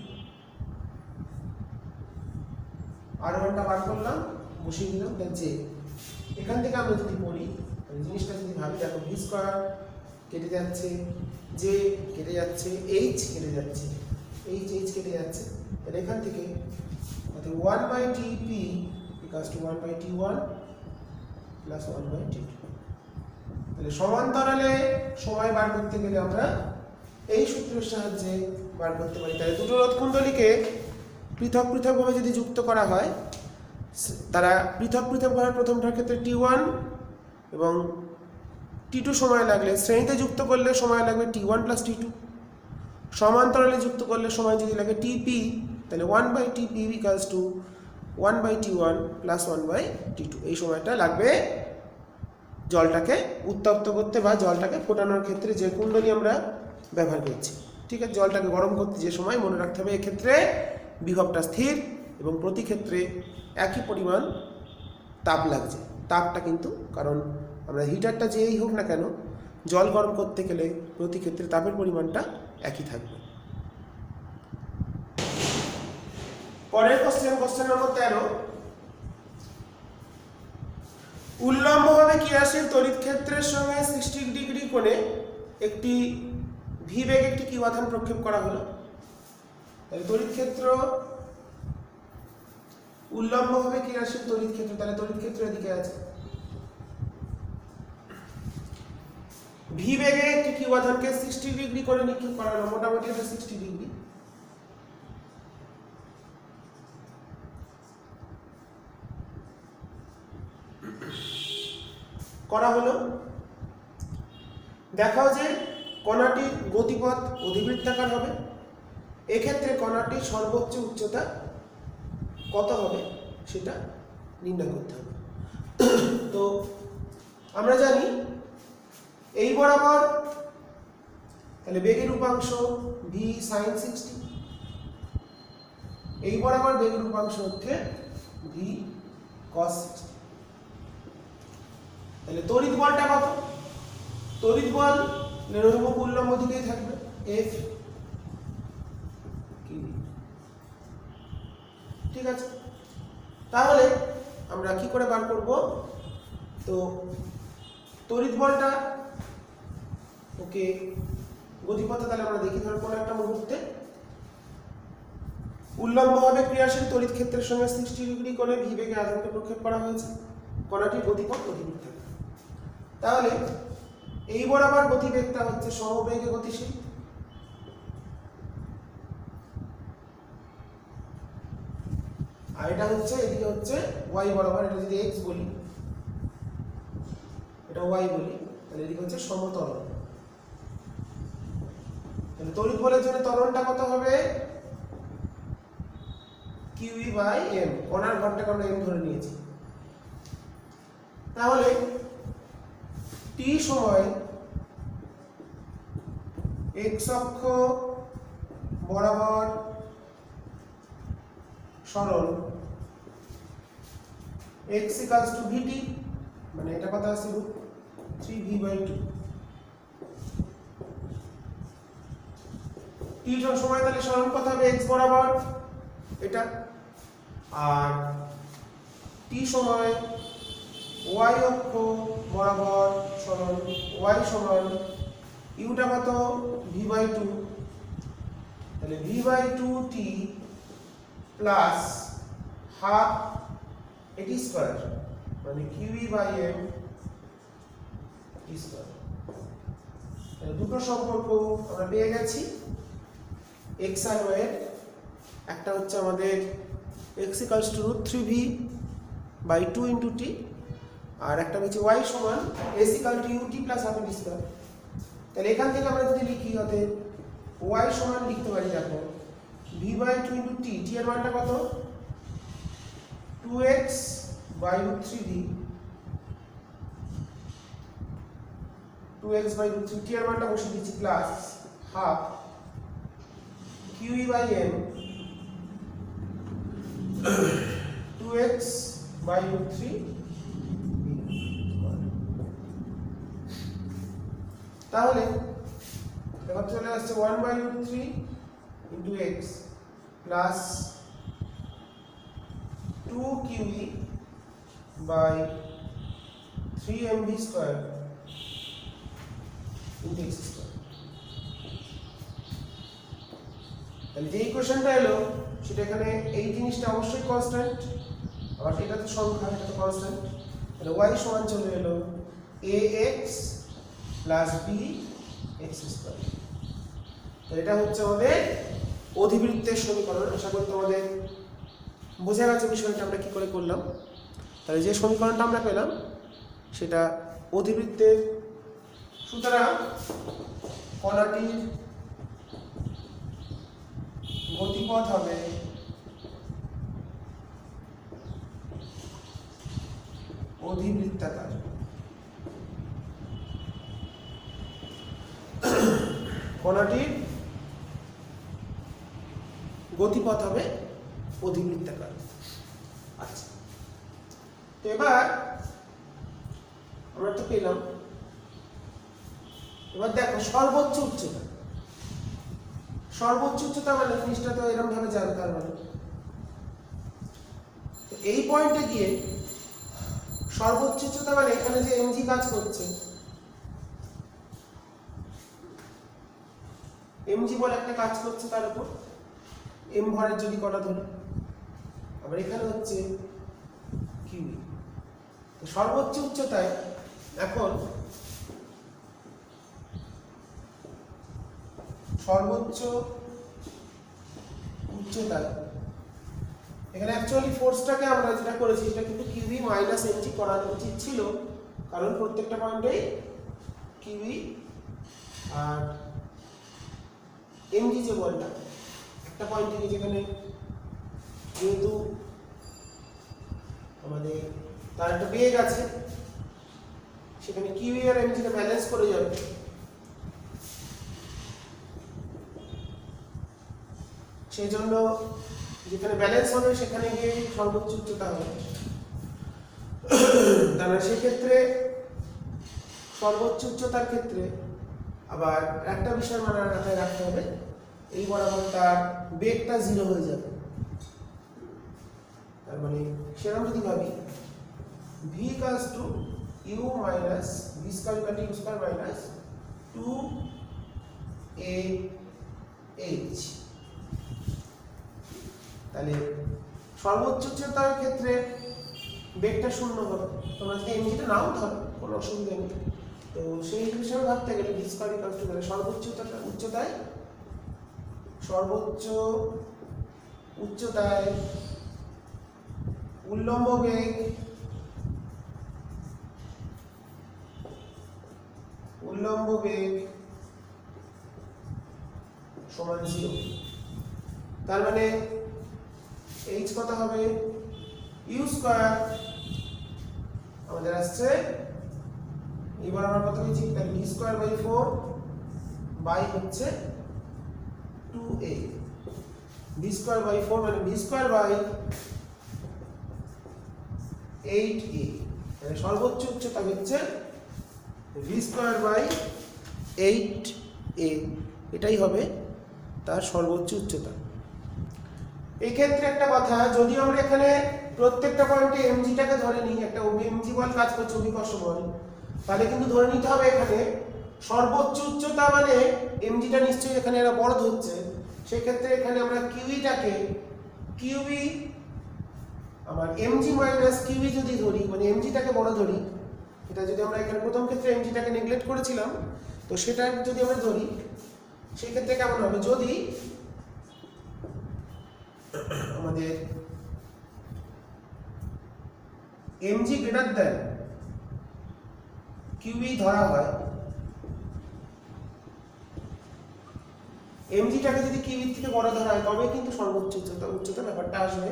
Speaker 1: r1 টা বার করলাম বসিয়ে দিলাম, তাহলে j এখান থেকে আমরা যদি পড়ি তাহলে জিনিসটা যদি ভাবি দেখো v স্কয়ার কেটে যাচ্ছে j কেটে যাচ্ছে h কেটে যাচ্ছে h কেটে যাচ্ছে, তাহলে এখান থেকে অর্থাৎ 1 by tp equals to 1 by t1 plus 1 by t2। তাহলে সমান্তরালে সময় বার করতে গেলে আমরা এই সূত্রের সাহায্যে বার করতে পারি। তাহলে দুটো রোধ কুণ্ডলীকে পৃথক পৃথকভাবে যদি যুক্ত করা হয় তারা পৃথক পৃথকভাবে প্রথমটার ক্ষেত্রে t1 এবং t2 সময় লাগলে শ্রেণীতে যুক্ত করলে সময় লাগবে t1 প্লাস t2, সমান্তরালে যুক্ত করলে সময় যদি লাগে tp তাহলে 1 by tp equals to 1/T1 plus 1/T2 এই সময়টা লাগবে জলটাকে উত্তপ্ত করতে বা জলটাকে ফোটানোর ক্ষেত্রে যে কুণ্ডলী আমরা ব্যবহার করছি। ঠিক আছে, জলটাকে গরম করতে যে সময়, মনে রাখতে হবে এক্ষেত্রে বিভবটা স্থির এবং প্রতি ক্ষেত্রে একই পরিমাণ তাপ লাগছে। তাপটা কিন্তু, কারণ আমরা হিটারটা যেই হোক না কেন, জল গরম করতে গেলে প্রতি ক্ষেত্রে তাপের পরিমাণটা একই থাকবে। পরের কোশ্চেন নম্বর 13, উল্লম্বভাবে ক্রিয়াশীল তড়িৎ ক্ষেত্রের সঙ্গে 60 ডিগ্রি কোণে একটি ভি বেগে একটি কিউ আধান প্রক্ষেপ করা হলো। তাহলে তড়িৎ ক্ষেত্র উল্লম্বভাবে ক্রিয়াশীল তড়িৎ ক্ষেত্র, তাহলে তড়িৎ ক্ষেত্র এদিকে আছে, ভি বেগে একটি কিউ আধানকে 60 ডিগ্রি করে নিক্ষেপ করা হলো, মোটামুটি এটা 60 ডিগ্রি। করা হলো। দেখাও যে কণাটির গতিপথ অধিবৃত্তাকার হবে। এক্ষেত্রে কণাটির সর্বোচ্চ উচ্চতা কত হবে সেটা নির্ণয় করতে হবে। তো আমরা জানি এই বরাবর, তাহলে বেগের উপাংশ v sin 60, এই বরাবর বেগের উপাংশ হচ্ছে v cos 60। তাহলে তড়িৎ বলটা কত? তড়িৎ বল নিরভিমুখ উল্লম্ব দিকেই থাকবে, F QV। ঠিক আছে, তাহলে আমরা কি করে বার করব? তো তড়িৎ বলটা ওকে গতিপথে, তাহলে আমরা দেখি, ধরো কোনো একটা মুহূর্তে উল্লম্বভাবে ক্রিয়াশীল তড়িৎ ক্ষেত্রের সঙ্গে 60 ডিগ্রি কোণে ভি বেগে আধানকে প্রক্ষেপ করা হয়েছে, কণাটির গতিপথ অধিবৃত্ত। তাহলে এই বরাবর গতিবেগটা হচ্ছে সমবেগে গতিশীল, আর এটা হচ্ছে, এদিকে হচ্ছে y বরাবর, এটা যদি x বলি, এটা y বলি, তাহলে এদিকে হচ্ছে সমতল। তাহলে তড়িৎ বলের জন্য ত্বরণটা কত হবে? QE/m, কণার ঘনটাকে আমরা m ধরে নিয়েছি। তাহলে t সময় x অক্ষ বরাবর সরণ x = vt, মানে এটা কত আছে? 3v/2। t সময় তাহলে সরণ কত হবে? x বরাবর এটা, আর t সময় y অক্ষ বরাবর সরণ y সমান ইউটা কত? v/2, তাহলে v/2t প্লাস হাফ এটি স্কয়ার, মানে QE/m স্কয়ার। দুটো সম্পর্ক আমরা পেয়ে গেছি x আর y এর। একটা হচ্ছে আমাদের x = √3v/2 × t, আর একটা হচ্ছে y সমান s = ut প্লাস হাফ এটি স্কয়ার। তাহলে এখান থেকে আমরা যদি লিখি, অতএব y সমান লিখতে পারি, দেখো v/2 × t, t এর মানটা কত? 2x/√3v, 2x/√3, t এর মানটা বসিয়ে দিচ্ছি, প্লাস হাফ QE/m 2x/√3। তাহলে এবার চলে আসছে 1/√3 × x প্লাস 2QE/3mv² × x²। তাহলে যে ইকুয়েশনটা এলো সেটা এখানে এই জিনিসটা অবশ্যই কনস্ট্যান্ট, আর এটা তো সংখ্যা, এটা তো কনস্ট্যান্ট। তাহলে y সমান চলে এলো ax প্লাস bx²। তো এটা হচ্ছে আমাদের অধিবৃত্তের সমীকরণ। আশা করি তোমাদের বোঝা গেছে বিষয়টা আমরা কি করে করলাম। তাহলে যে সমীকরণটা আমরা পেলাম সেটা অধিবৃত্তের। সুতরাং কণাটির গতিপথ হবে অধিবৃত্তাকার। কণাটির গতিপথ হবে অধিবৃত্তাকার। আচ্ছা, তো এবার আমরা তো পেলাম। এবার দেখো সর্বোচ্চ উচ্চতা। সর্বোচ্চ উচ্চতা মানে জিনিসটা তো এরকম ভাবে যাবে, তার মানে এই পয়েন্টে গিয়ে সর্বোচ্চ উচ্চতা মানে এখানে যে এমজি কাজ করছে, এমজি বলে একটা কাজ করছে তার উপর এম ভরের যদি কণা ধরি, আবার এখানে হচ্ছে কিউবি। তো সর্বোচ্চ উচ্চতায় এখন সর্বোচ্চ উচ্চতায় এখানে অ্যাকচুয়ালি ফোর্সটাকে আমরা যেটা করেছি সেটা কিন্তু কিউবি মাইনাস এমজি করা উচিত ছিল, কারণ প্রত্যেকটা পয়েন্টেই কিউবি আর এমজি যে বলটা একটা পয়েন্ট থেকে, যেখানে যেহেতু আমাদের তার একটা বেগ আছে, সেখানে কিউবি আর এমজিটা ব্যালেন্স করে যাবে। সেই জন্য যেখানে ব্যালেন্স হবে সেখানে গিয়ে সর্বোচ্চ উচ্চতা হবে। তাহলে সেক্ষেত্রে সর্বোচ্চ উচ্চতার ক্ষেত্রে আবার একটা বিষয় মাথায় রাখতে হবে, এই বরাবর তার বেগটা 0 হয়ে যাবে। তার মানে সেরকম যদি ভাবি v equals to u minus v square equal to u square minus 2ah, তাহলে সর্বোচ্চ উচ্চতার ক্ষেত্রে বেগটা 0 হবে। তোমরা যদি এমজিটা নাও ধরো কোনো অসুবিধা নেই। তো সেই হিসেবে ভাবতে গেলে v square equal to সর্বোচ্চ উচ্চতায় উল্লম্ব বেগ সমান 0। তার মানে h কত হবে, u স্কয়ার আমাদের আসছে, এবার আমরা কত পেয়েছি, তাহলে v স্কয়ার বাই 4 বাই হচ্ছে 2a, v স্কয়ার বাই 4 মানে v স্কয়ার বাই 8a, মানে সর্বোচ্চ উচ্চতা হচ্ছে v স্কয়ার বাই 8a, এটাই হবে তার সর্বোচ্চ উচ্চতা। এই ক্ষেত্রে একটা কথা, যদি আমরা এখানে প্রত্যেকটা পয়েন্টে এমজিটাকে ধরে নিই, একটা এমজি বল কাজ করছে, অভিকর্ষ বল, তাহলে কিন্তু ধরে নিতে হবে এখানে সর্বোচ্চ উচ্চতা মানে এমজিটা নিশ্চয়ই এখানে এরা বড় ধরছে। সেই ক্ষেত্রে এখানে আমরা কিউইটাকে কিউবি আমার এমজি মাইনাস কিউবি যদি ধরি, মানে এমজিটাকে বড় ধরি, এটা যদি আমরা এখানে প্রথম ক্ষেত্রে এমজিটাকে নেগলেক্ট করেছিলাম, তো সেটা যদি আমরা ধরি সেই ক্ষেত্রে কেমন হবে, যদি আমাদের mg গ্রেটার দেন কিউবি ধরা হয়, mgটাকে যদি কিউবির থেকে বড় ধরা হয় তবে কিন্তু সর্বোচ্চ উচ্চতা ব্যাপারটা আসবে।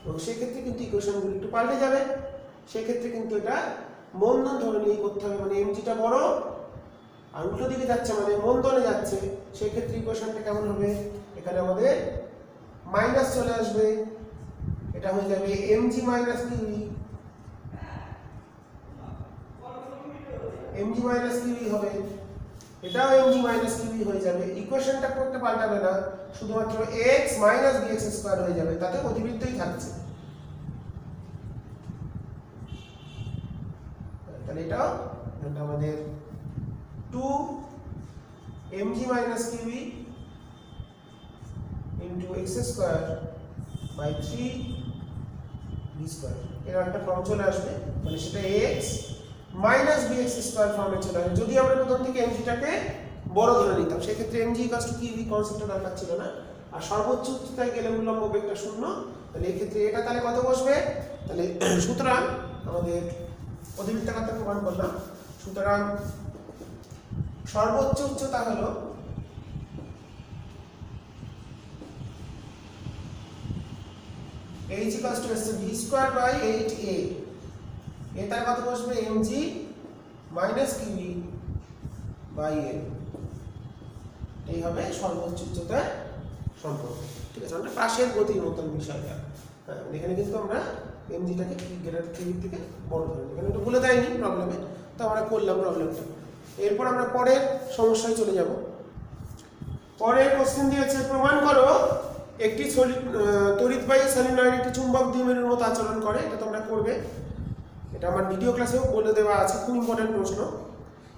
Speaker 1: এবং সেক্ষেত্রে কিন্তু ইকুয়েশনগুলো একটু পাল্টে যাবে। সেক্ষেত্রে কিন্তু এটা মন্দন ধরে নিয়ে করতে হবে, মানে mgটা বড় আর উল্টো দিকে যাচ্ছে মানে মন্দনে যাচ্ছে। সেক্ষেত্রে ইকুয়েশনটা কেমন হবে, এখানে আমাদের মাইনাস চলে আসবে, এটা হয়ে যাবে mg মাইনাস কিউবি, mg মাইনাস কিউবি হবে, এটাও mg মাইনাস কিউবি হয়ে যাবে। ইকুয়েশনটা করতে পাল্টাবে না, শুধুমাত্র x মাইনাস bx স্কয়ার হয়ে যাবে, তাতে অধিবৃত্তই থাকছে। তাহলে এটাও আমাদের 2 mg minus q b into x square by 3 b square, এর একটা ফর্ম চলে আসবে, মানে সেটা x মাইনাস bx স্কয়ার ফর্মে চলে আসবে। যদি আমরা প্রথম থেকে mgটাকে বড় ধরে নিতাম, সেক্ষেত্রে mg ইকুয়ালস টু কিউবি কনসেপ্টটা দরকার ছিল না। আর সর্বোচ্চ উচ্চতায় গেলে উল্লম্ব বেগটা 0, তাহলে এই ক্ষেত্রে এটা তাহলে কত বসবে, তাহলে সুতরাং আমাদের অধিবৃত্তাকারটা প্রমাণ করলাম। সুতরাং সর্বোচ্চ উচ্চতা হলো h equals to v square by 8a, এ তার কত বসবে mg minus q E by L, এই হবে সর্বোচ্চ উচ্চতার সম্পর্ক। ঠিক আছে, আমরা পাশের গতির মতন বিষয়টা। হ্যাঁ, এখানে কিন্তু আমরা এমজিটাকে গ্রেটার থ্রি থেকে বড় ধরে, এখানে ওটা বলে দেয়নি প্রবলেমে, তো আমরা করলাম প্রবলেমটা। এরপর আমরা পরের সমস্যায় চলে যাব। পরের কোশ্চেন দিয়েছে, প্রমাণ করো একটি তড়িৎবাহী সলিনয়েড একটি চুম্বক দ্বিমেরুর মতো আচরণ করে। এটা তোমরা করবে, এটা আমার ভিডিও ক্লাসেও বলে দেওয়া আছে, খুব ইম্পর্টেন্ট প্রশ্ন।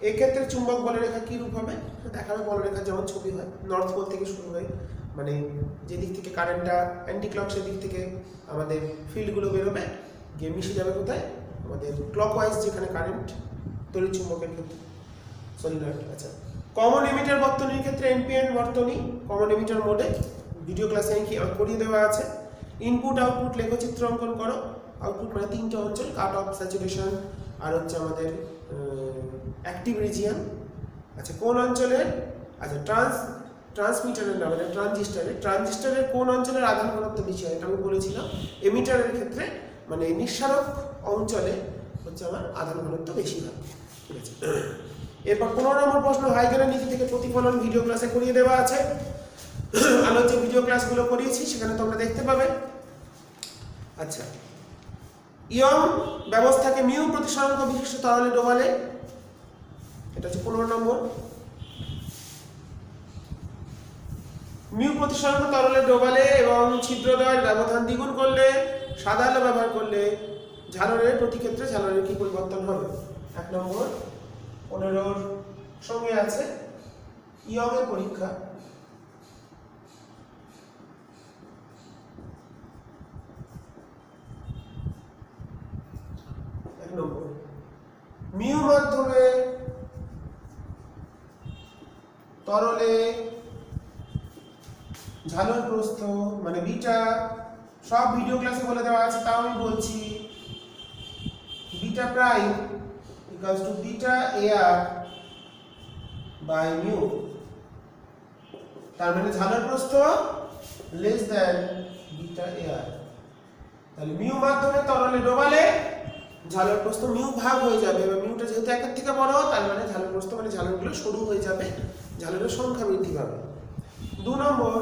Speaker 1: এক্ষেত্রে চুম্বক বলরেখা কী রূপ হবে দেখাবে। বলরেখা যেমন ছবি হয়, নর্থ পোল থেকে শুরু হয়, মানে যেদিক থেকে কারেন্টটা অ্যান্টি ক্লক সেদিক থেকে আমাদের ফিল্ডগুলো বেরোবে, গিয়ে মিশে যাবে কোথায়, আমাদের ক্লকওয়াইজ যেখানে কারেন্ট তড়িৎ চুম্বকের ক্ষেত্রে সলিনয়েড। আচ্ছা, কমন এমিটার বর্তনীর ক্ষেত্রে এনপিএন বর্তনী কমন এমিটার মোডে ভিডিও ক্লাসে করিয়ে দেওয়া আছে। ইনপুট আউটপুট লেখচিত্র অঙ্কন করো। আউটপুট মানে তিনটা অঞ্চল, কাট অফ, স্যাচুরেশন আর হচ্ছে আমাদের অ্যাক্টিভ রিজিয়ন। আচ্ছা, কোন অঞ্চলের, আচ্ছা ট্রান্সমিটারের না, মানে ট্রানজিস্টরের কোন অঞ্চলের আধান ঘনত্ব বেশি হয়, এটা আমি বলেছিলাম। এমিটারের ক্ষেত্রে মানে নিঃসারক অঞ্চলে হচ্ছে আমার আধান ঘনত্ব বেশি হয়। ঠিক আছে, এরপর 15 নম্বর প্রশ্ন, হাইগেনের নীতি থেকে প্রতিফলন ভিডিও ক্লাসে করিয়ে দেওয়া আছে। আলো যে ভিডিও ক্লাসগুলো করিয়েছি সেখানে তোমরা দেখতে পাবে। আচ্ছা, ইয়ং ব্যবস্থাকে মিউ প্রতিসরাঙ্ক বিশিষ্ট তরলে ডোবালে, এটা হচ্ছে 15 নম্বর। মিউ প্রতিসরাঙ্ক তরলে ডোবালে এবং ছিদ্রদ্বয়ের ব্যবধান দ্বিগুণ করলে, সাদা আলো ব্যবহার করলে ঝালরের প্রতি ক্ষেত্রে ঝালরের কি পরিবর্তন হবে? 1 নম্বর 15 সঙ্গে আছে ইয়ং এর পরীক্ষা। মিউ মাধ্যমে তরলে ঝালর প্রস্থ মানে বিটা, সব ভিডিও ক্লাসে বলে দেওয়া আছে, তাও আমি বলছি। Beta prime equals to beta air by mu, তার মানে ঝালর প্রস্থ লেস দ্যান বিটা এআর। তাহলে মিউ মাধ্যমে তরলে ডোবালে ঝালর প্রস্থ মিউ ভাগ হয়ে যাবে, এবং মিউটা যেহেতু একের থেকে বড়, তার মানে ঝালর প্রস্থ মানে ঝালরগুলো সরু হয়ে যাবে, ঝালরের সংখ্যা বৃদ্ধি পাবে। 2 নম্বর,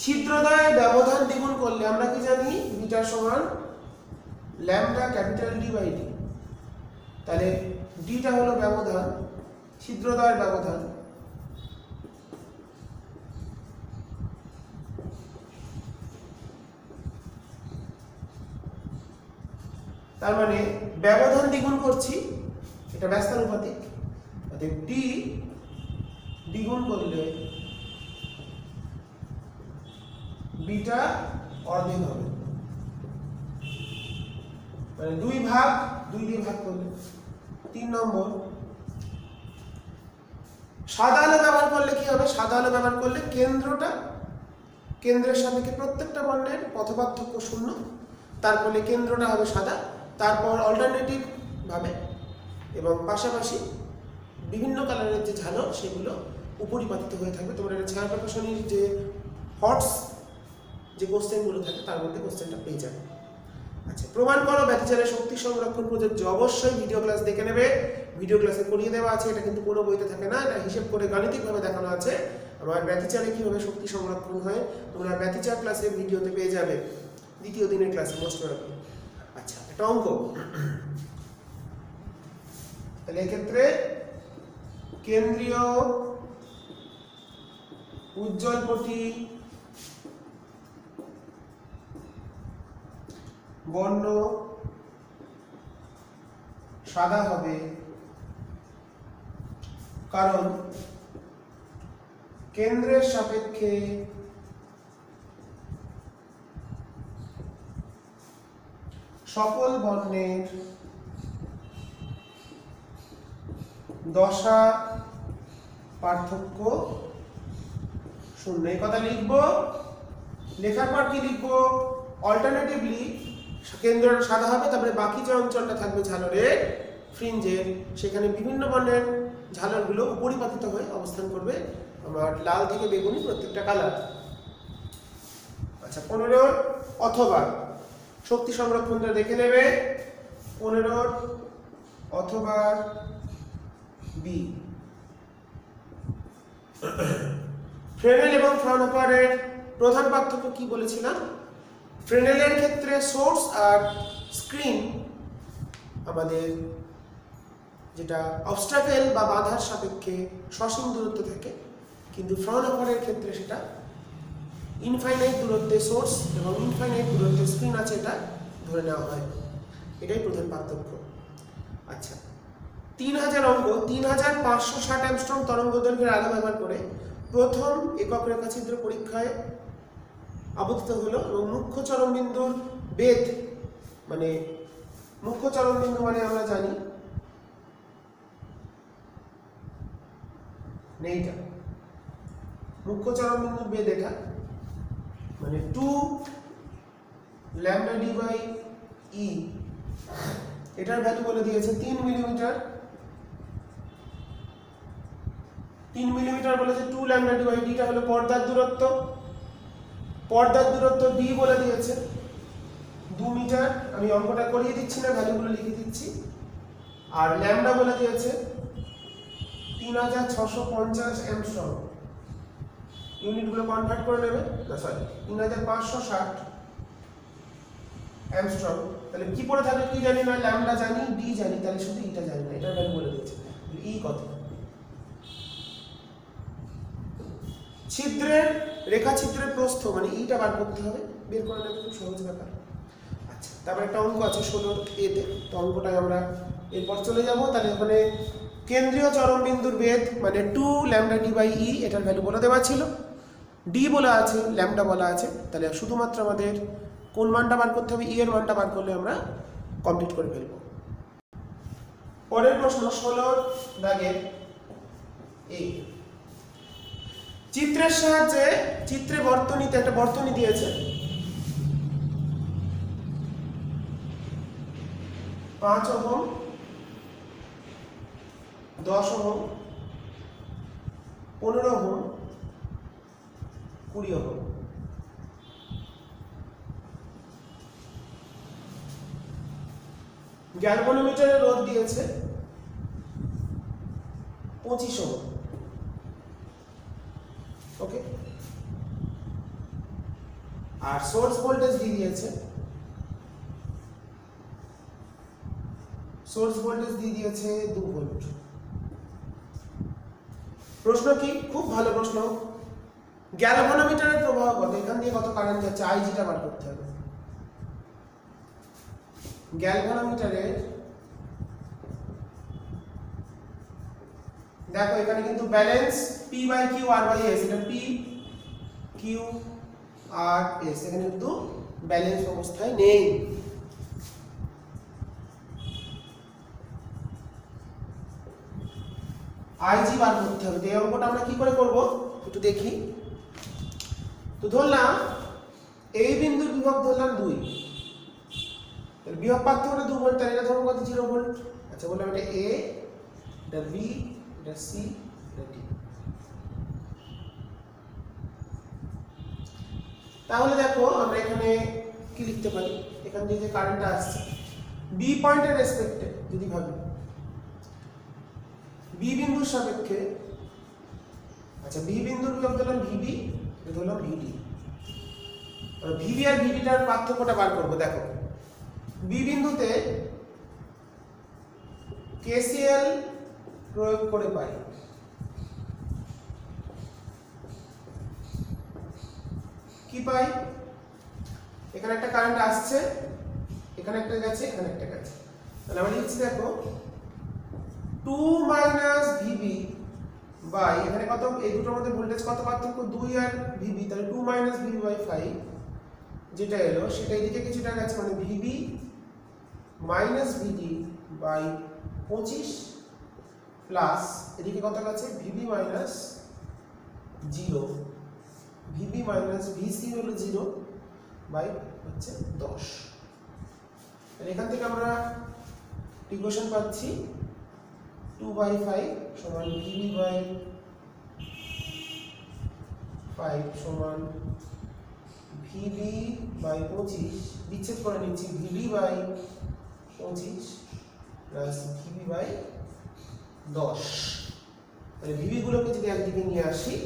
Speaker 1: ছিদ্রদ্বয়ের ব্যবধান দ্বিগুণ করলে আমরা কি জানি, বিটা সমান lambda capital D by d. তাহলে ডিটা হলো ব্যবধান, ছিদ্রদ্বয়ের ব্যবধান, তার মানে ব্যবধান দ্বিগুণ করছি, এটা ব্যস্তানুপাতিক, অতএব ডি দ্বিগুণ করলে বিটা অর্ধেক হবে, মানে 2 ভাগ 2 দিয়ে ভাগ করলে। 3 নম্বর, সাদা আলো ব্যবহার করলে কি হবে? সাদা আলো ব্যবহার করলে কেন্দ্রের সাপেক্ষে প্রত্যেকটা বর্ণের পথপার্থক্য 0, তার ফলে কেন্দ্রটা হবে সাদা, তারপর অল্টারনেটিভ ভাবে এবং পাশাপাশি বিভিন্ন কালারের যে ঝালর সেগুলো উপরিপাতিত হয়ে থাকবে। তোমরা এটা ছায়া প্রকাশনীর যে হটস যে কোশ্চেনগুলো থাকে তার মধ্যে কোশ্চেনটা পেয়ে যাবে। আচ্ছা, প্রমাণ করো ব্যতিচারের শক্তি সংরক্ষণ প্রযোজ্য। অবশ্যই ভিডিও ক্লাস দেখে নেবে, ভিডিও ক্লাসে করিয়ে দেওয়া আছে, এটা কিন্তু কোনো বইতে থাকে না, এটা হিসেব করে গাণিতিকভাবে দেখানো আছে। আবার ব্যতিচারে কীভাবে শক্তি সংরক্ষণ হয় তোমরা ব্যতিচার ক্লাসে ভিডিওতে পেয়ে যাবে, 2য় দিনের ক্লাসে মোস্ট প্রবাবলি। আচ্ছা, একটা অঙ্ক, তাহলে এক্ষেত্রে কেন্দ্রীয় উজ্জ্বল পটি বর্ণ সাদা হবে, কারণ কেন্দ্রের সাপেক্ষে সকল বর্ণের দশা পার্থক্য 0। এই কথা লিখবো, লেখার পর কি লিখবো, অল্টারনেটিভলি কেন্দ্রটা সাদা হবে, তারপরে বাকি যে অঞ্চলটা থাকবে ঝালরের ফ্রিঞ্জের, সেখানে বিভিন্ন বর্ণের ঝালরগুলো উপরিপাতিত হয়ে অবস্থান করবে, আমার লাল থেকে বেগুনি প্রত্যেকটা কালার। আচ্ছা, 15 অথবা শক্তি সংরক্ষণটা দেখে নেবে 15 অথবা বি। ফ্রেনেল এবং ফ্রাউনহোফারের প্রধান পার্থক্য কি বলেছিলাম? ফ্রেনেলের ক্ষেত্রে সোর্স আর স্ক্রিন আমাদের যেটা অবস্ট্রাকেল বা বাধার সাপেক্ষে সসীম দূরত্ব থাকে, কিন্তু ফ্রাউনহোফারের ক্ষেত্রে সেটা ইনফাইনাইট দূরত্বে সোর্স এবং ইনফাইনাইট দূরত্বে স্ক্রিন আছে, এটা ধরে নেওয়া হয়। এটাই প্রধান পার্থক্য। আচ্ছা, 3000 অঙ্ক 3560 অ্যাংস্ট্রম তরঙ্গ দৈর্ঘ্যের আলো ব্যবহার করে প্রথম একক রেখাছিদ্র পরীক্ষায় আবর্তিত হলো এবং মুখ্য চরমবিন্দুর বেধ, মানে মুখ্য চরমবিন্দু মানে আমরা জানি এইটা, মুখ্য চরমবিন্দুর বেধ এটা মানে 2 ল্যামডা ডি বাই ই, এটার ভ্যালু বলে দিয়েছে 3 মিলিমিটার। 3 মিলিমিটার বলেছে। 2 ল্যামডা ডি বাই ডিটা হলো পর্দার দূরত্ব, পর্দার দূরত্ব ডি বলে দিয়েছে 2 মিটার। আমি অঙ্কটা করিয়ে দিচ্ছি না, ভ্যালুগুলো লিখে দিচ্ছি। আর ল্যামডা বলে দিয়েছে 3650 অ্যাংস্ট্রম। ইউনিটগুলো কনভার্ট করে নেবে, না সরি 3560 অ্যাংস্ট্রম। তাহলে কি পড়ে থাকবে কি জানি না, ল্যামডা জানি, ডি জানি, তাহলে শুধু ইটা জানি না, এটার ভ্যালু বলে দিয়েছে। ই কত? ছিদ্রের রেখাছিদ্রের প্রস্থ মানে ইটা বার করতে হবে, বের করে নেবে, খুব সহজ ব্যাপার। আচ্ছা, তারপর একটা অঙ্ক আছে 16 এতে, তো অঙ্কটাই আমরা এরপর চলে যাব। তাহলে ওখানে কেন্দ্রীয় চরমবিন্দুর বেধ মানে 2 ল্যামডা ডি বাই ই, এটার ভ্যালু বলে দেওয়া ছিল। ডি বলা আছে, ল্যামডা বলা আছে, তাহলে শুধুমাত্র আমাদের কোন মানটা বার করতে হবে, ই এর মানটা বার করলে আমরা কমপ্লিট করে ফেলব। পরের প্রশ্ন 16 দাগের এ, চিত্রের সাহায্যে চিত্রে বর্তনীতে একটা বর্তনী দিয়েছে, 5 ওহম, 10 ওহম, 15 ওহম, 20 ওহম। গ্যালভানোমিটারের রোধ দিয়েছে 25 ওহম। ওকে, আর সোর্স ভোল্টেজ দিয়ে দিয়েছে, সোর্স ভোল্টেজ দিয়ে দিয়েছে 2 ভোল্ট। প্রশ্ন কি? খুব ভালো প্রশ্ন। গ্যালভানোমিটারের প্রবাহ কত, এখান দিয়ে কত কারেন্ট যাচ্ছে, আইজিটা বার করতে হবে। গ্যালভানোমিটারের দেখো এখানে কিন্তু balance P by Q R by S, এটা পি কিউ আর এস, এখানে কিন্তু ব্যালেন্স অবস্থায় নেই। আইজি বার করতে হবে। এই অঙ্কটা আমরা কি করে করব একটু দেখি। তো ধরলাম এই বিন্দুর বিভব ধরলাম 2, এর বিভব পার্থক্যটা 2 ভোল্ট, তাহলে এটা ধরবো কত, 0 ভোল্ট। আচ্ছা, বললাম এটা এ, এটা বি, এটা সি, এটা ডি। তাহলে দেখো আমরা এখানে কি লিখতে পারি, এখান থেকে যে কারেন্টটা আসছে বি পয়েন্টের রেসপেক্টে যদি ভাবি, বি বিন্দুর সাপেক্ষে, আচ্ছা বি বিন্দুর বিভব ধরলাম ভিবি, এটা ধরলাম ভিডি। ভিবি আর ভিডিটার পার্থক্যটা বার করবো। দেখো বি বিন্দুতে কেসিএল প্রয়োগ করে পাই, কি পাই, এখানে একটা কারেন্ট আসছে, এখানে একটা গেছে, এখানে একটা গেছে, তাহলে আমরা লিখছি দেখো 2 মাইনাস ভিবি বাই, এখানে কত, এই দুটোর মধ্যে ভোল্টেজ কত পার্থক্য, 2 আর ভিবি, তাহলে 2 মাইনাস ভিবি বাই 5, যেটা এলো সেটা এদিকে কিছুটা গেছে, মানে VB minus VD by 25 plus এদিকে কত গেছে, VB minus 0, VB minus VC হলো 0 বাই হচ্ছে 10। তাহলে এখান থেকে আমরা ইকুয়েশন পাচ্ছি 2/5 সমান ভিবি বাই 5 সমান ভিবি বাই 25 বিচ্ছেদ করে নিচ্ছি VB by 25 plus VB by 10। তাহলে ভিবি গুলোকে যদি একদিকে নিয়ে আসি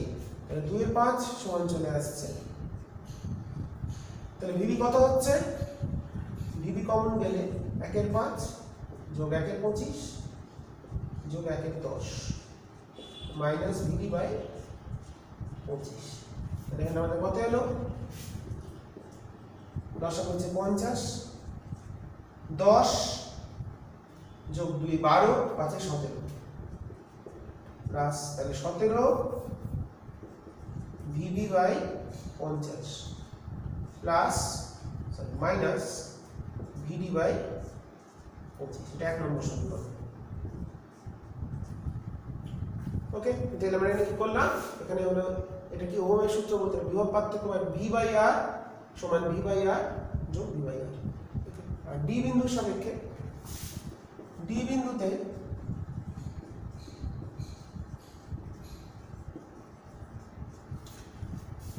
Speaker 1: তাহলে 2 এর 5 সমান চলে আসছে। তাহলে ভিবি কত হচ্ছে? ভিবি কমন গেলে 1 এর 5 যোগ 1 এর 25 যোগ 1 এর 10 মাইনাস ভিবি বাই 25। তাহলে এখানে আমাদের কত এলো? 10 হচ্ছে 50, 10 যোগ 2 12, 5 এ 17 প্লাস তাহলে 17 VB by 50 plus minus VD by 25। এটা 1 নম্বর সমীকরণ। ওকে, তাহলে আমরা এখানে কি করলাম? এখানে হলো এটা কি ওহমের সূত্র বলতে বিভব পার্থক্য ভি বাই আর সমান ভি বাই আর যোগ ভি বাই আর। আর ডি বিন্দুর সাপেক্ষে ডি বিন্দুতে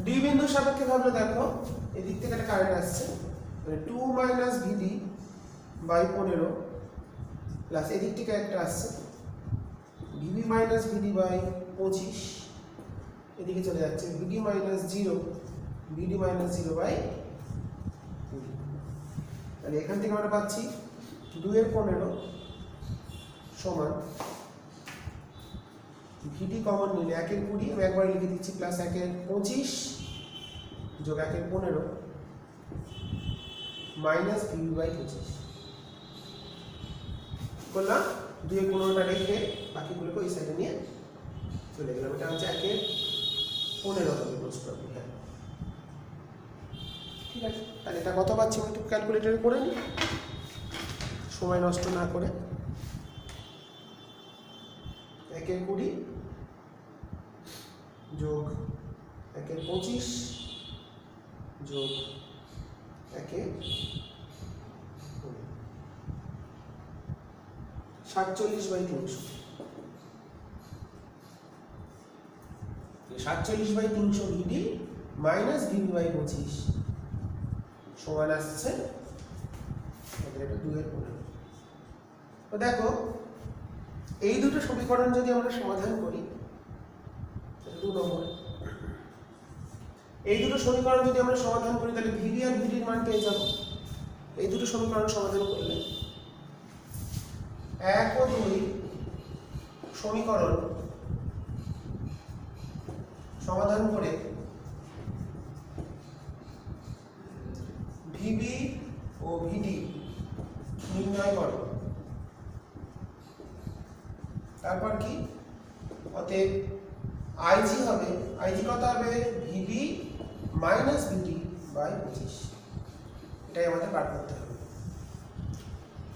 Speaker 1: ডি বিন্দুর সাপেক্ষে ভাবলে দেখো এদিক থেকে একটা কারেন্ট আসছে, মানে 2 মাইনাস ভিডি বাই 15 প্লাস এদিক থেকে একটা আসছে ভিডি মাইনাস ভিডি বাই 25, এদিকে চলে যাচ্ছে ভিডি মাইনাস 0 ভিডি মাইনাস 0 বাই 20। তাহলে এখান থেকে আমরা পাচ্ছি 2 এর 15 সমান ভিডি কমন নিলে 1 এর 20 আমি একবার লিখে দিচ্ছি প্লাস 1 এর 25 যোগ 1 এর 15 মাইনাস ভিডি বাই 25 করলাম। 2 এর 15টা রেখে বাকিগুলোকে ওই সাইডে নিয়ে চলে গেলাম। এটা হচ্ছে 1 এর 15 হবে প্রশ্ন। হ্যাঁ ঠিক আছে, তাহলে এটা কত পাচ্ছি আমি একটু ক্যালকুলেটরে করে নিই সময় নষ্ট না করে। 1 এর 20 যোগ 1 এর 25 যোগ 1 এর 47 by 300। 47 by 300 VD minus VD by 25 সমান আসছে এটা 2 এর 15। তো দেখো এই দুটো সমীকরণ যদি আমরা সমাধান করি 2 নম্বর, এই দুটো সমীকরণ যদি আমরা সমাধান করি তাহলে ভিডি আর ভিডির মান পেয়ে যাব। এই দুটো সমীকরণ সমাধান করলে 1 ও 2 সমীকরণ সমাধান করে ভিবি ও ভিডি নির্ণয় করো। তারপর কি অতএব আইজি হবে, আইজি কত হবে? VB minus VD by 25। এটাই আমাদের বার করতে হবে।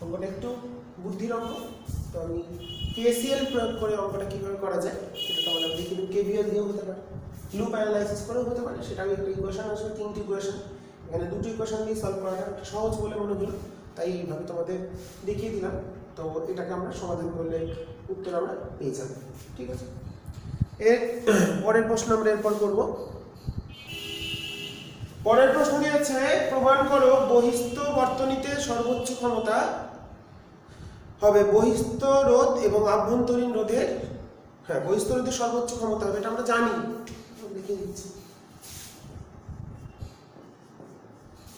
Speaker 1: অঙ্কটা একটু বুদ্ধির অঙ্ক, তো আমি কেসিএল প্রয়োগ করে অঙ্কটা কীভাবে করা যায় সেটা তোমাদের দেখি। কেভিএল দিয়েও হতে পারে, লুপ অ্যানালাইসিস করেও হতে পারে। সেটা একটা ইকুয়েশন আসবে, 3টি ইকুয়েশন, এখানে 2টি ইকুয়েশন দিয়ে সলভ করাটা একটা সহজ বলে মনে হলো, তাই এইভাবে তোমাদের দেখিয়ে দিলাম। তো এটাকে আমরা সমাধান করলে উত্তর আমরা পেয়ে যাব। ঠিক আছে, এর পরের প্রশ্ন আমরা এরপর করব। পরের প্রশ্ন দিয়েছে প্রমাণ করো বহিস্থ বর্তনীতে সর্বোচ্চ ক্ষমতা হবে বহিস্থ রোধ এবং আভ্যন্তরীণ রোধের, হ্যাঁ বহিস্থ রোধের সর্বোচ্চ ক্ষমতা হবে, এটা আমরা জানি, লিখে দিচ্ছি।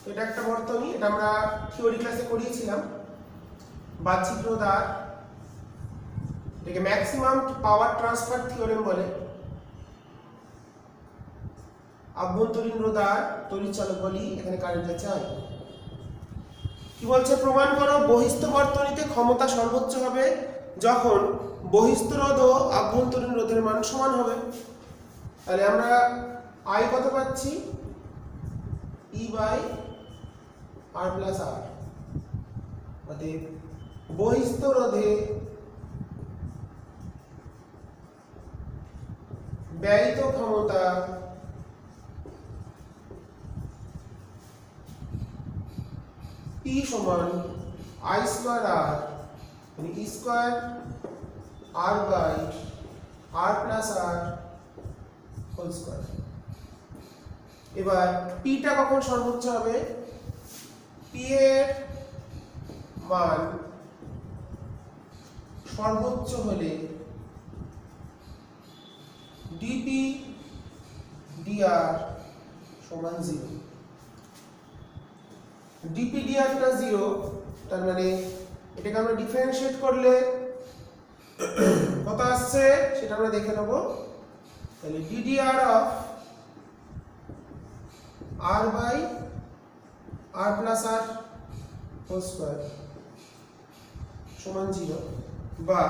Speaker 1: এটা একটা বর্তনী, এটা আমরা থিওরি ক্লাসে করিয়েছিলাম। বাহ্যিক রোধ আর এটাকে ম্যাক্সিমাম পাওয়ার ট্রান্সফার থিওরেম বলে। আভ্যন্তরীণ রোধ আর তড়িৎচালক বলি, এখানে কারেন্ট যাচ্ছে আই। কি বলছে? প্রমাণ করো বহিস্থ বর্তনীতে ক্ষমতা সর্বোচ্চ হবে যখন বহিস্থ রোধ ও আভ্যন্তরীণ রোধের মান সমান হবে। তাহলে আমরা আই কত পাচ্ছি? ই বাই আর প্লাস আর। অতএব বহিস্থ রোধে ব্যয়িত ক্ষমতা ই সমান আই স্কোয়ার আর, মানে E square R by R plus R whole square. এবার পিটা কখন সর্বোচ্চ হবে? পি এর মান সর্বোচ্চ হলে ডিপি ডিআর সমান 0। ডিপি ডিআরটা 0, তার মানে এটাকে আমরা ডিফারেন্সিয়েট করলে কত আসছে সেটা আমরা দেখে নেব। তাহলে d d r of r by R plus R whole square সমান 0, বা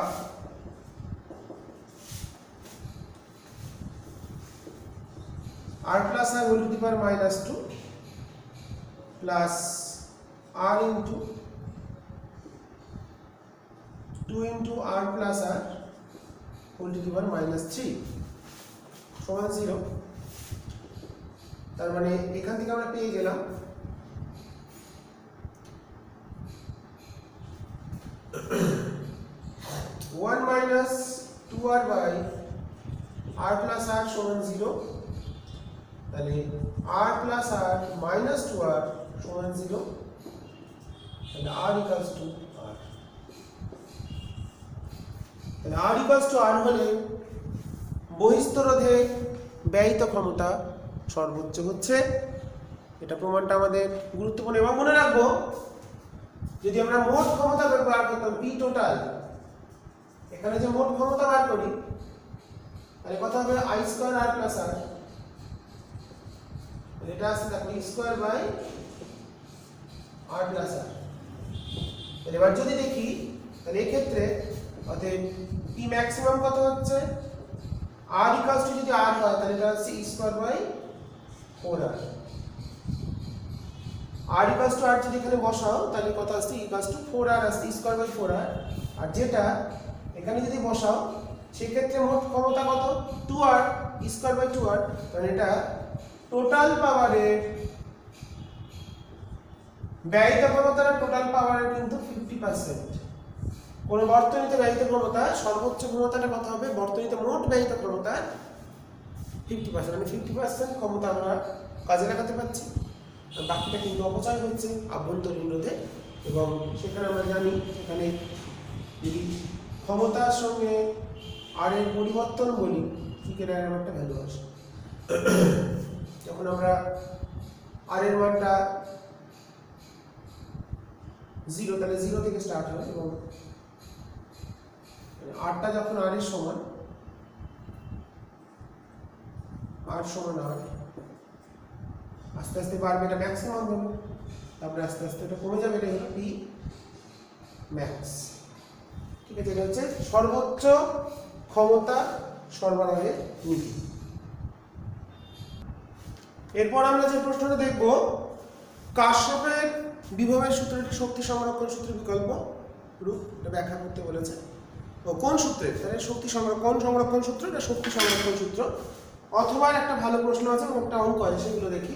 Speaker 1: r plus r whole to the power minus 2 plus r into 2 into r plus r whole to the power minus 3 সমান 0। তার মানে এখান থেকে আমরা পেয়ে গেলাম one minus 2r by r plus r সমান 0। তাহলে r plus r minus 2r সমান 0। তাহলে r equals to r। তাহলে r equals to r হলে বহিস্থ রোধে ব্যয়িত ক্ষমতা সর্বোচ্চ হচ্ছে। এটা প্রমাণটা আমাদের গুরুত্বপূর্ণ। এবং মনে রাখবো, যদি আমরা মোট ক্ষমতা বার করতাম পি টোটাল, এখানে যে মোট ক্ষমতা বার করি, তাহলে কত হবে? আই স্কয়ার আর প্লাস আর। এটা আসছে দেখো ই স্কয়ার বাই আর প্লাস আর। এবার যদি দেখি, তাহলে এই ক্ষেত্রে অতএব পি ম্যাক্সিমাম কত হচ্ছে? আর ইকুয়ালস টু যদি আর হয় তাহলে এটা হচ্ছে E square by 4r। R equals to R যদি এখানে বসাও তাহলে কত আসছে? ইকুয়ালস টু 4r আসছে, ই স্কয়ার বাই 4r। আর যেটা এখানে যদি বসাও সেই ক্ষেত্রে মোট ক্ষমতা কত? 2r, E square by 2r। তাহলে এটা টোটাল পাওয়ারের ব্যয়িত ক্ষমতার টোটাল পাওয়ারের কিন্তু 50%। কোন বর্তনীতে ব্যয়িত ক্ষমতা সর্বোচ্চ ক্ষমতাটা কত হবে? বর্তনীতে মোট ব্যয়িত ক্ষমতার 50%, মানে 50% ক্ষমতা আমরা কাজে লাগাতে পারছি। বাকিটা কিন্তু অপচয় হচ্ছে আভ্যন্তরীণ রোধে। এবং সেখানে আমরা জানি এখানে যদি ক্ষমতার সঙ্গে আর এর পরিবর্তন বলি, ঠিক এর একটা ভ্যালু আসে। যখন আমরা আর এর মানটা 0, তাহলে 0 থেকে স্টার্ট হয় এবং আরটা যখন আর এর সমান, আর সমান আর, আস্তে আস্তে বাড়বে, এটা ম্যাক্সিমাম হবে, তারপরে আস্তে আস্তে এটা কমে যাবে, এটা হলো পি ম্যাক্স। ঠিক আছে, এটা হচ্ছে সর্বোচ্চ ক্ষমতা সরবরাহের নীতি। এরপর আমরা যে প্রশ্নটা দেখব, কাশ্যপের বিভবের সূত্রটি শক্তি সংরক্ষণ সূত্রের বিকল্প রূপ, এটা ব্যাখ্যা করতে বলেছে। ও কোন সূত্রে? তাহলে শক্তি সংরক্ষণ সূত্র, এটা শক্তি সংরক্ষণ সূত্র। অথবা একটা ভালো প্রশ্ন আছে, একটা অঙ্ক আছে, সেগুলো দেখি।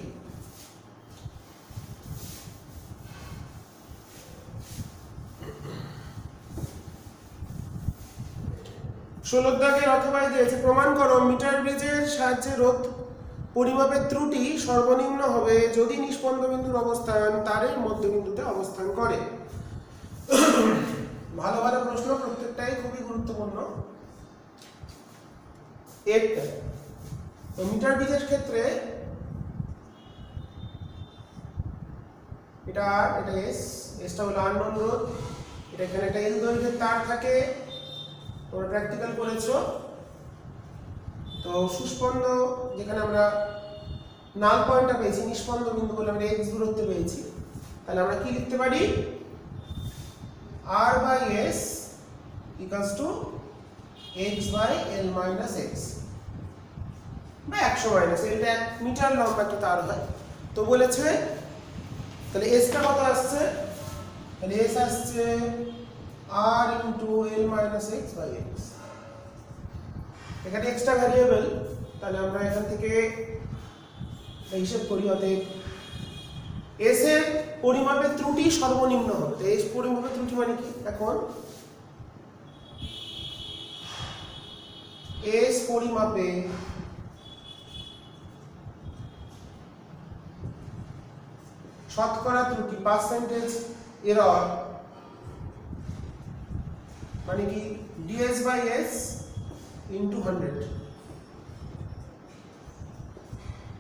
Speaker 1: ষোলোর দাগের অথবাই দিয়েছে, প্রমাণ করো মিটার ব্রিজের সাহায্যে রোধ পরিমাপের ত্রুটি সর্বনিম্ন হবে যদি নিষ্পন্দ বিন্দুর অবস্থান তারের মধ্যবিন্দুতে অবস্থান করে। ভালো ভালো প্রশ্ন, প্রত্যেকটাই খুবই গুরুত্বপূর্ণ। মিটার ব্রিজের ক্ষেত্রে এটা এসটা হলো আননোন রোধ। এটা এখানে একটা এল দৈর্ঘ্যের তার থাকে, তোমরা প্র্যাকটিক্যাল করেছো। তো সুস্পন্দ, যেখানে আমরা নাল পয়েন্টটা পেয়েছি, নিষ্পন্দ বিন্দু বলে আমরা এক্স দূরত্বে পেয়েছি, তাহলে আমরা কি লিখতে পারি? r by s equals to x by l minus x, বা 100 মাইনাস এটা 1 মিটার লম্বা একটা তার হয়। তো বলেছে তাহলে s টা কত আসছে? তাহলে s আসছে r into l minus x by x। এখানে এক্সট্রা ভ্যারিয়েবল, তাহলে আমরা এখান থেকে হিসাব করি। অতএব s এর পরিমাপের ত্রুটি সর্বনিম্ন হবে। তো s পরিমাপের ত্রুটি মানে কি? এখন s পরিমাপে শতকরা ত্রুটি পার্সেন্টেজ এরর মানে কি ds/s ইনটু 100।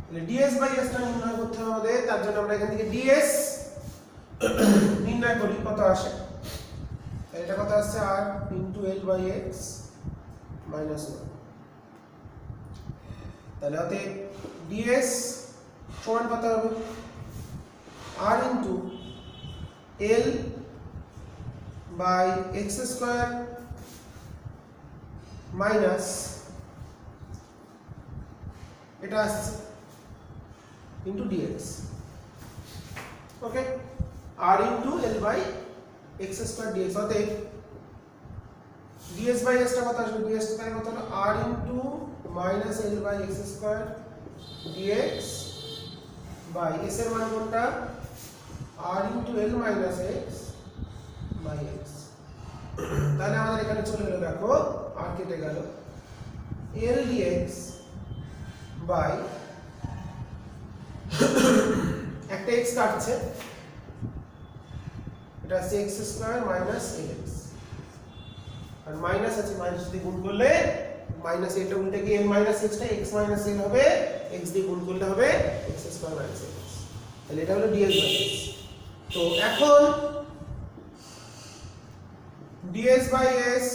Speaker 1: তাহলে ds/s টা নির্ণয় করতে হবে আমাদের, তার জন্য আমরা এখান থেকে ds নির্ণয় করি, কত আসে, এটা কত আসছে r ইনটু l/x মাইনাস 1। তাহলে অতএব ds সমান কত হবে r into l by x square minus এটা আসছে into dx। Okay, r into l by x square dx। অতএব ds/s টা কত আসবে, ds তাহলে কত হলো r into minus l by x square dx by s এর মান কোনটা r into l minus x by x। তাহলে আমাদের এখানে চলে এলো, দেখো r কেটে গেল, l dx বাই একটা x কাটছে, এটা আছে x স্কয়ার মাইনাস lx, আর মাইনাস আছে, মাইনাস দিয়ে গুণ করলে মাইনাস এটা উল্টে গিয়ে l মাইনাস x টা x মাইনাস l হবে, x দিয়ে গুণ করলে হবে x স্কয়ার মাইনাস lx। তাহলে এটা হলো ds/s। তো এখন ds/s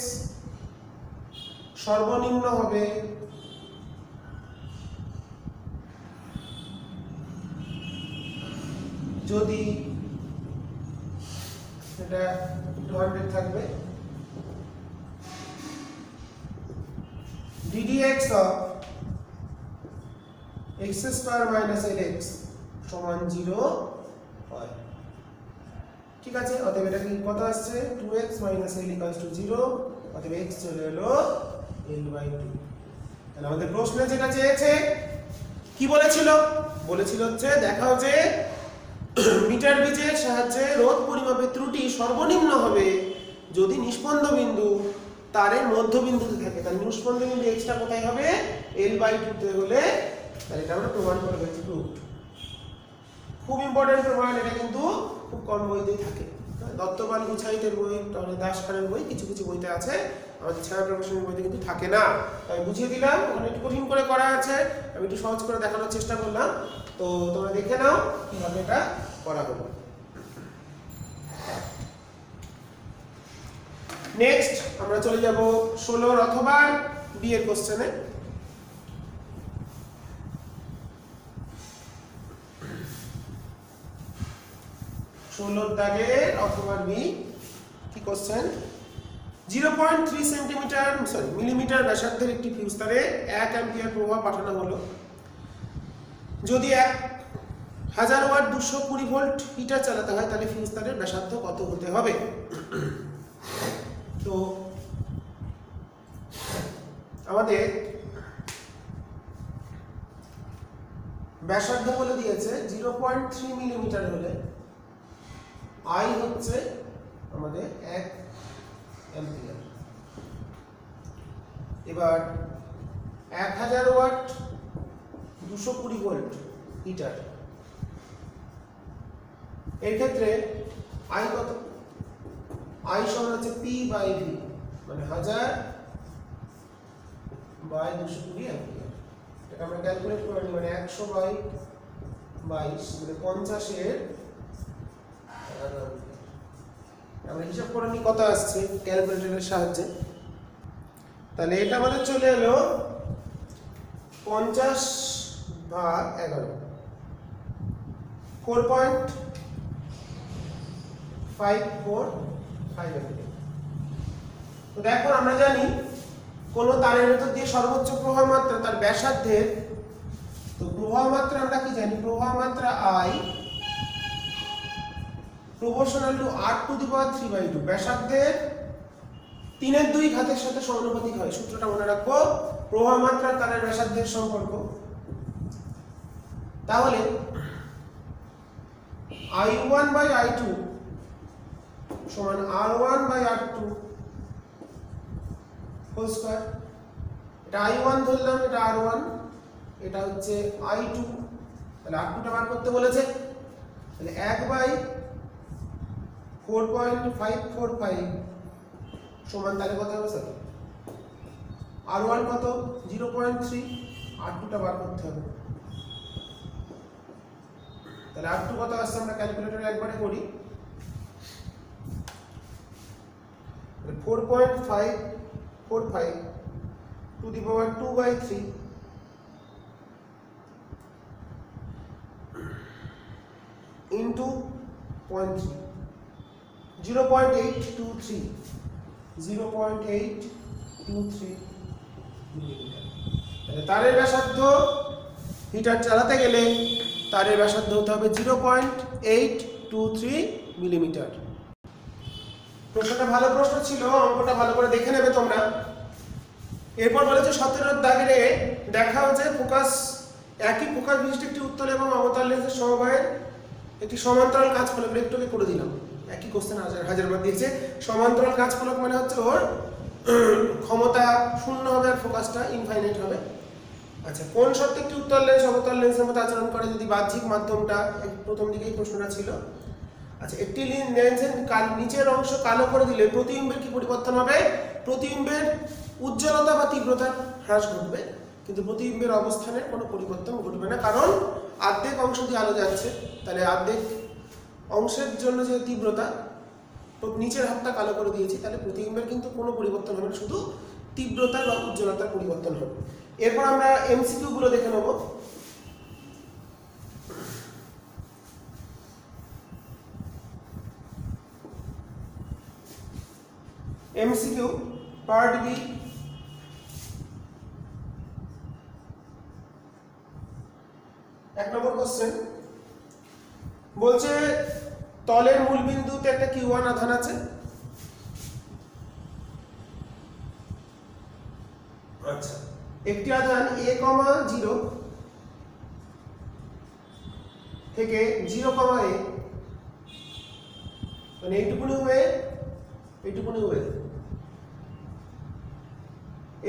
Speaker 1: সর্বনিম্ন হবে যদি এটা 200 থাকবে, ddx of x square minus lx সমান 0 হয়। ঠিক আছে, অতএব এটা কি কত আসছে 2x minus l equals to 0, অতএব x চলে এলো l/2। তাহলে আমাদের প্রশ্নে যেটা চেয়েছে কি বলেছিল, বলেছিল হচ্ছে দেখাও যে মিটার গেজের সাহায্যে রোধ পরিমাপের ত্রুটি সর্বনিম্ন হবে যদি নিষ্পন্দ বিন্দু তারের মধ্যবিন্দুতে থাকে। তাহলে নিষ্পন্দ বিন্দু x টা কোথায় হবে l/2 তে হলে, তাহলে এটা আমরা প্রমাণ করে ফেলছি, প্রুফ। খুব ইম্পর্টেন্ট প্রমাণ, এটা কিন্তু খুব কম বইতেই থাকে, দত্তপাল গুছাইতের বই, তাহলে দাস খানের বই, কিছু কিছু বইতে আছে, আমাদের ছায়া প্রকাশনের বইতে কিন্তু থাকে না। আমি বুঝিয়ে দিলাম, ওখানে একটু কঠিন করে করা আছে, আমি একটু সহজ করে দেখানোর চেষ্টা করলাম, তো তোমরা দেখে নাও কিভাবে এটা করা হলো। নেক্সট আমরা চলে যাব 16 অথবা বি এর কোশ্চেনে। দাগের অথবা বি কি কোশ্চেন, 0.3 সেন্টিমিটার মিলিমিটার ব্যাসার্ধের একটি ফিউজ তারে 1 অ্যাম্পিয়ার প্রবাহ পাঠানো হলো। যদি 1000 ওয়াট 220 ভোল্ট হিটার চালাতে হয় তাহলে ফিউজ তারের ব্যাসার্ধ কত হতে হবে। তো আমাদের ব্যাসার্ধ বলে দিয়েছে 0.3 মিলিমিটার হলে I হচ্ছে আমাদের 1 অ্যাম্পিয়ার। এবার 1000 ওয়াট 220 ভোল্ট হিটার, এর ক্ষেত্রে I কত, I সমান হচ্ছে P/V, মানে 1000 বাই 220 অ্যাম্পিয়ার। এটা আমরা ক্যালকুলেট করে নিই, মানে 100/22 মানে 50 এর আমরা হিসাব করে নিই কত আসছে ক্যালকুলেটরের সাহায্যে। তাহলে এটা আমাদের চলে এলো 50/11, 4.545। তো দেখো আমরা জানি কোন তারের ভেতর দিয়ে সর্বোচ্চ প্রবাহ মাত্রা তার ব্যাসার্ধের, তো প্রবাহ মাত্রা আমরা কি জানি, প্রবাহ মাত্রা I proportional to r to the power 3/2, ব্যাসার্ধের 3/2 ঘাতের সাথে সমানুপাতিক হয়। সূত্রটা মনে রাখো, প্রবাহ মাত্রা তারের ব্যাসার্ধের সম্পর্ক। তাহলে I1/I2 সমান R1/R2 হোল স্কয়ার। এটা I1 ধরলাম, এটা R1, এটা হচ্ছে I2, তাহলে R2 টা বার করতে বলেছে। তাহলে 1/4.545 সমান তাহলে কত হবে স্যার? R1 কত? 0.3, R2টা বার করতে হবে। তাহলে R2 কত আসছে আমরা ক্যালকুলেটরে একবারে করি। 4.545 to the power 2/3 into 0.3, 0.823 millimetre. তাহলে তারের ব্যাসার্ধ হিটার চালাতে গেলে তারের ব্যাসার্ধ হতে হবে 0.823 মিলিমিটার। প্রশ্নটা ভালো প্রশ্ন ছিল, অঙ্কটা ভালো করে দেখে নেবে তোমরা। এরপর বলেছে 17 দাগের দেখাও যে ফোকাস একই ফোকাস বিশিষ্ট একটি উত্তল এবং অবতল লেন্সের সমবায়ের একটি সমান্তরাল কাচ ফলক, একটুকে করে দিলাম, একই কোশ্চেন হাজারবার দিয়েছে। সমান্তরাল কাচ ফলক মানে হচ্ছে ওর ক্ষমতা শূন্য হবে আর ফোকাসটা ইনফাইনাইট হবে। আচ্ছা, কোন শর্তে একটি উত্তল লেন্স অবতল লেন্সের মতো আচরণ করে যদি বাহ্যিক মাধ্যমটা, প্রথম দিকেই প্রশ্নটা ছিল। আচ্ছা, একটি লেন্সের নিচের অংশ কালো করে দিলে প্রতিবিম্বের কি পরিবর্তন হবে? প্রতিবিম্বের উজ্জ্বলতা বা তীব্রতা হ্রাস ঘটবে, কিন্তু প্রতিবিম্বের অবস্থানের কোনো পরিবর্তন ঘটবে না, কারণ অর্ধেক অংশ দিয়ে আলো যাচ্ছে। তাহলে অর্ধেক অংশের জন্য যে তীব্রতা, নিচের হাতটা কালো করে দিয়েছি, তাহলে প্রতিবিম্বের কিন্তু কোনো পরিবর্তন হবে না, শুধু তীব্রতা বা উজ্জ্বলতার পরিবর্তন হবে। এরপর আমরা এমসিকিউ গুলো দেখে নেব। MCQ part B. এক নম্বর কোশ্চেন বলছে তলের মূল বিন্দুতে একটা Q1 আধান আছে। আচ্ছা, একটি আধান a,0 থেকে 0,a, মানে এইটুকুনি ওয়ে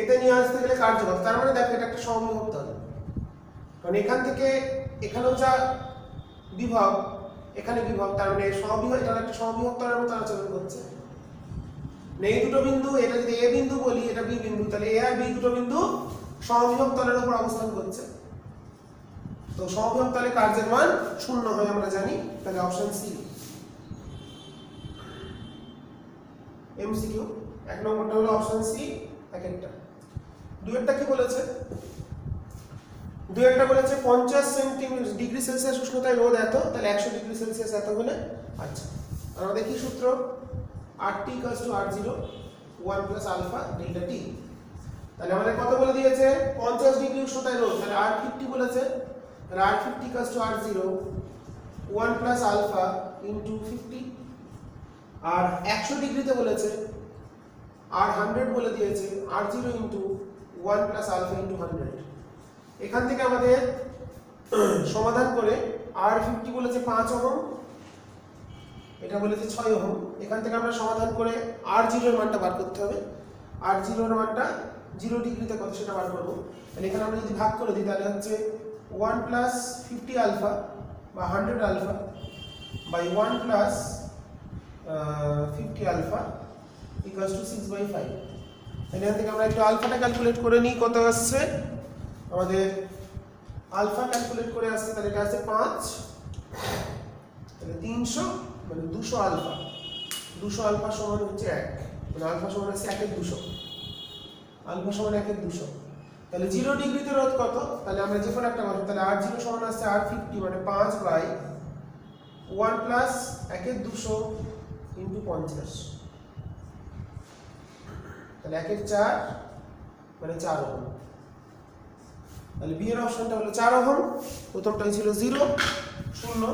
Speaker 1: এতে নিয়ে আসতে গেলে কার্যকর, তার মানে দেখো এটা একটা সমবিভব তল, কারণ এখান থেকে এখানেও যা বিভব এখানে বিভব, তার মানে সমবিভব, এটা একটা সমবিভব তলের মতো আচরণ করছে। এই দুটো বিন্দু, এটা যদি এ বিন্দু বলি, এটা বি বিন্দু, তাহলে এ আর বি দুটো বিন্দু সমবিভব তলের উপর অবস্থান করছে। তো সমবিভব তলে কার্যের মান 0 হয় আমরা জানি, তাহলে অপশন সি। এমসিকিউ এক নম্বরটা হলো অপশন সি। একটা দুইটা কি বলেছে? দুইটা বলেছে 50 ডিগ্রি সেলসিয়াস উষ্ণতায় রোদ এত, তাহলে 100 ডিগ্রি সেলসিয়াস এত হলে। আচ্ছা, আমরা দেখি সূত্র RT = R0 1 + আলফা ডেল্টা টি। তাহলে আমাদের কত বলে দিয়েছে? 50 ডিগ্রি উষ্ণতায় রোদ, তাহলে R50 বলেছে, তাহলে R50 = R0 1 + আলফা * 50। আর 100 ডিগ্রিতে বলেছে R100 বলে দিয়েছে, R0 * 1 + আলফা * 100। এখান থেকে আমাদের সমাধান করে R50 বলেছে 5 ওহম, এটা বলেছে 6 ওহম। এখান থেকে আমরা সমাধান করে R0 এর মানটা বার করতে হবে। R0 এর মানটা 0 ডিগ্রিতে কত সেটা বার করব। তাহলে এখানে আমরা যদি ভাগ করে দিই, তাহলে হচ্ছে 1 + 50 আলফা বা 100 আলফা বাই 1 + 50 আলফা = 6/5। এখান থেকে আমরা একটু আলফাটা ক্যালকুলেট করে নিই, কত আসছে আমাদের। আলফা ক্যালকুলেট করে আসছে, তাহলে এটা আছে 5, তাহলে 300 মানে 200 আলফা। 200 আলফা সমান হচ্ছে 1, মানে আলফা সমান আছে 1/200, আলফা সমান 1/200। তাহলে 0 ডিগ্রিতে রোধ কত? তাহলে আমরা যে কোনো একটা বসাবো, তাহলে R0 সমান আছে R50 মানে 5/1 + 1/200 * 50, তাহলে 1/4 মানে 4 ওহম। তাহলে বি এর অপশনটা হলো 4 ওহম, প্রথমটাই ছিল 0 0।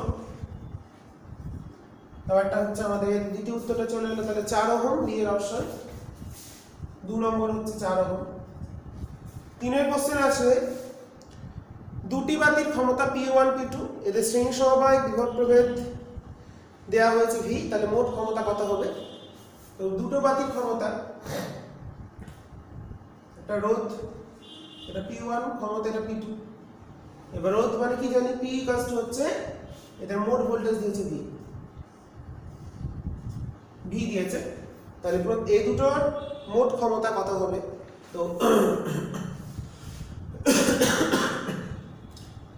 Speaker 1: তারপরটা হচ্ছে আমাদের দ্বিতীয় উত্তরটা চলে এলো, তাহলে 4 ওহম বি এর অপশন। 2 নম্বর হচ্ছে 4 ওহম। 3 এর কোশ্চেন আছে দুটি বাতির ক্ষমতা P1 P2, এদের শ্রেণী সমবায় বিভব প্রভেদ দেয়া হয়েছে V, তাহলে মোট ক্ষমতা কত হবে? তো দুটো বাতির ক্ষমতা, একটা রোধ, এটা P1, ক্ষমতা এটা P2। এবার রোধ মানে কি জানি, P = হচ্ছে এটার মোট ভোল্টেজ দিয়েছে ভি দিয়েছে, তাহলে এই দুটোর মোট ক্ষমতা কত হবে? তো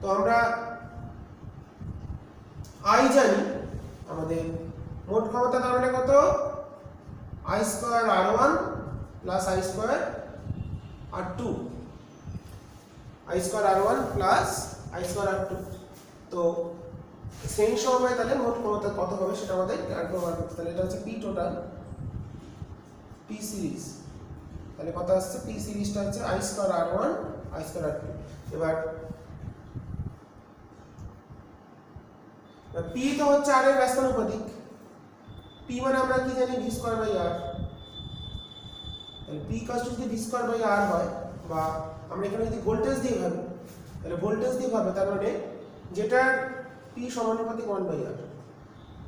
Speaker 1: তো আমরা আই জানি, আমাদের মোট ক্ষমতা তার মানে কত? I square R1 plus I square R2, I square R1 plus I square R2। তো সেই সময় তাহলে মোট ক্ষমতা কত হবে সেটা আমাদের বার করতে। তাহলে এটা হচ্ছে পি টোটাল, পি সিরিজ, তাহলে কত আসছে? পি সিরিজটা হচ্ছে I square R1 I square R2। এবার পি তো হচ্ছে আর এর ব্যস্তানুপাতিক, পি মানে আমরা কি জানি? ভি স্কয়ার বাই আর। তাহলে পি ইকুয়ালস টু যদি ভি স্কয়ার বাই আর হয়, বা আমরা এখানে যদি ভোল্টেজ দিয়ে ভাবি, তাহলে ভোল্টেজ দিয়ে ভাবে তার মানে যেটা পি সমানুপাতিক 1 বাই আর,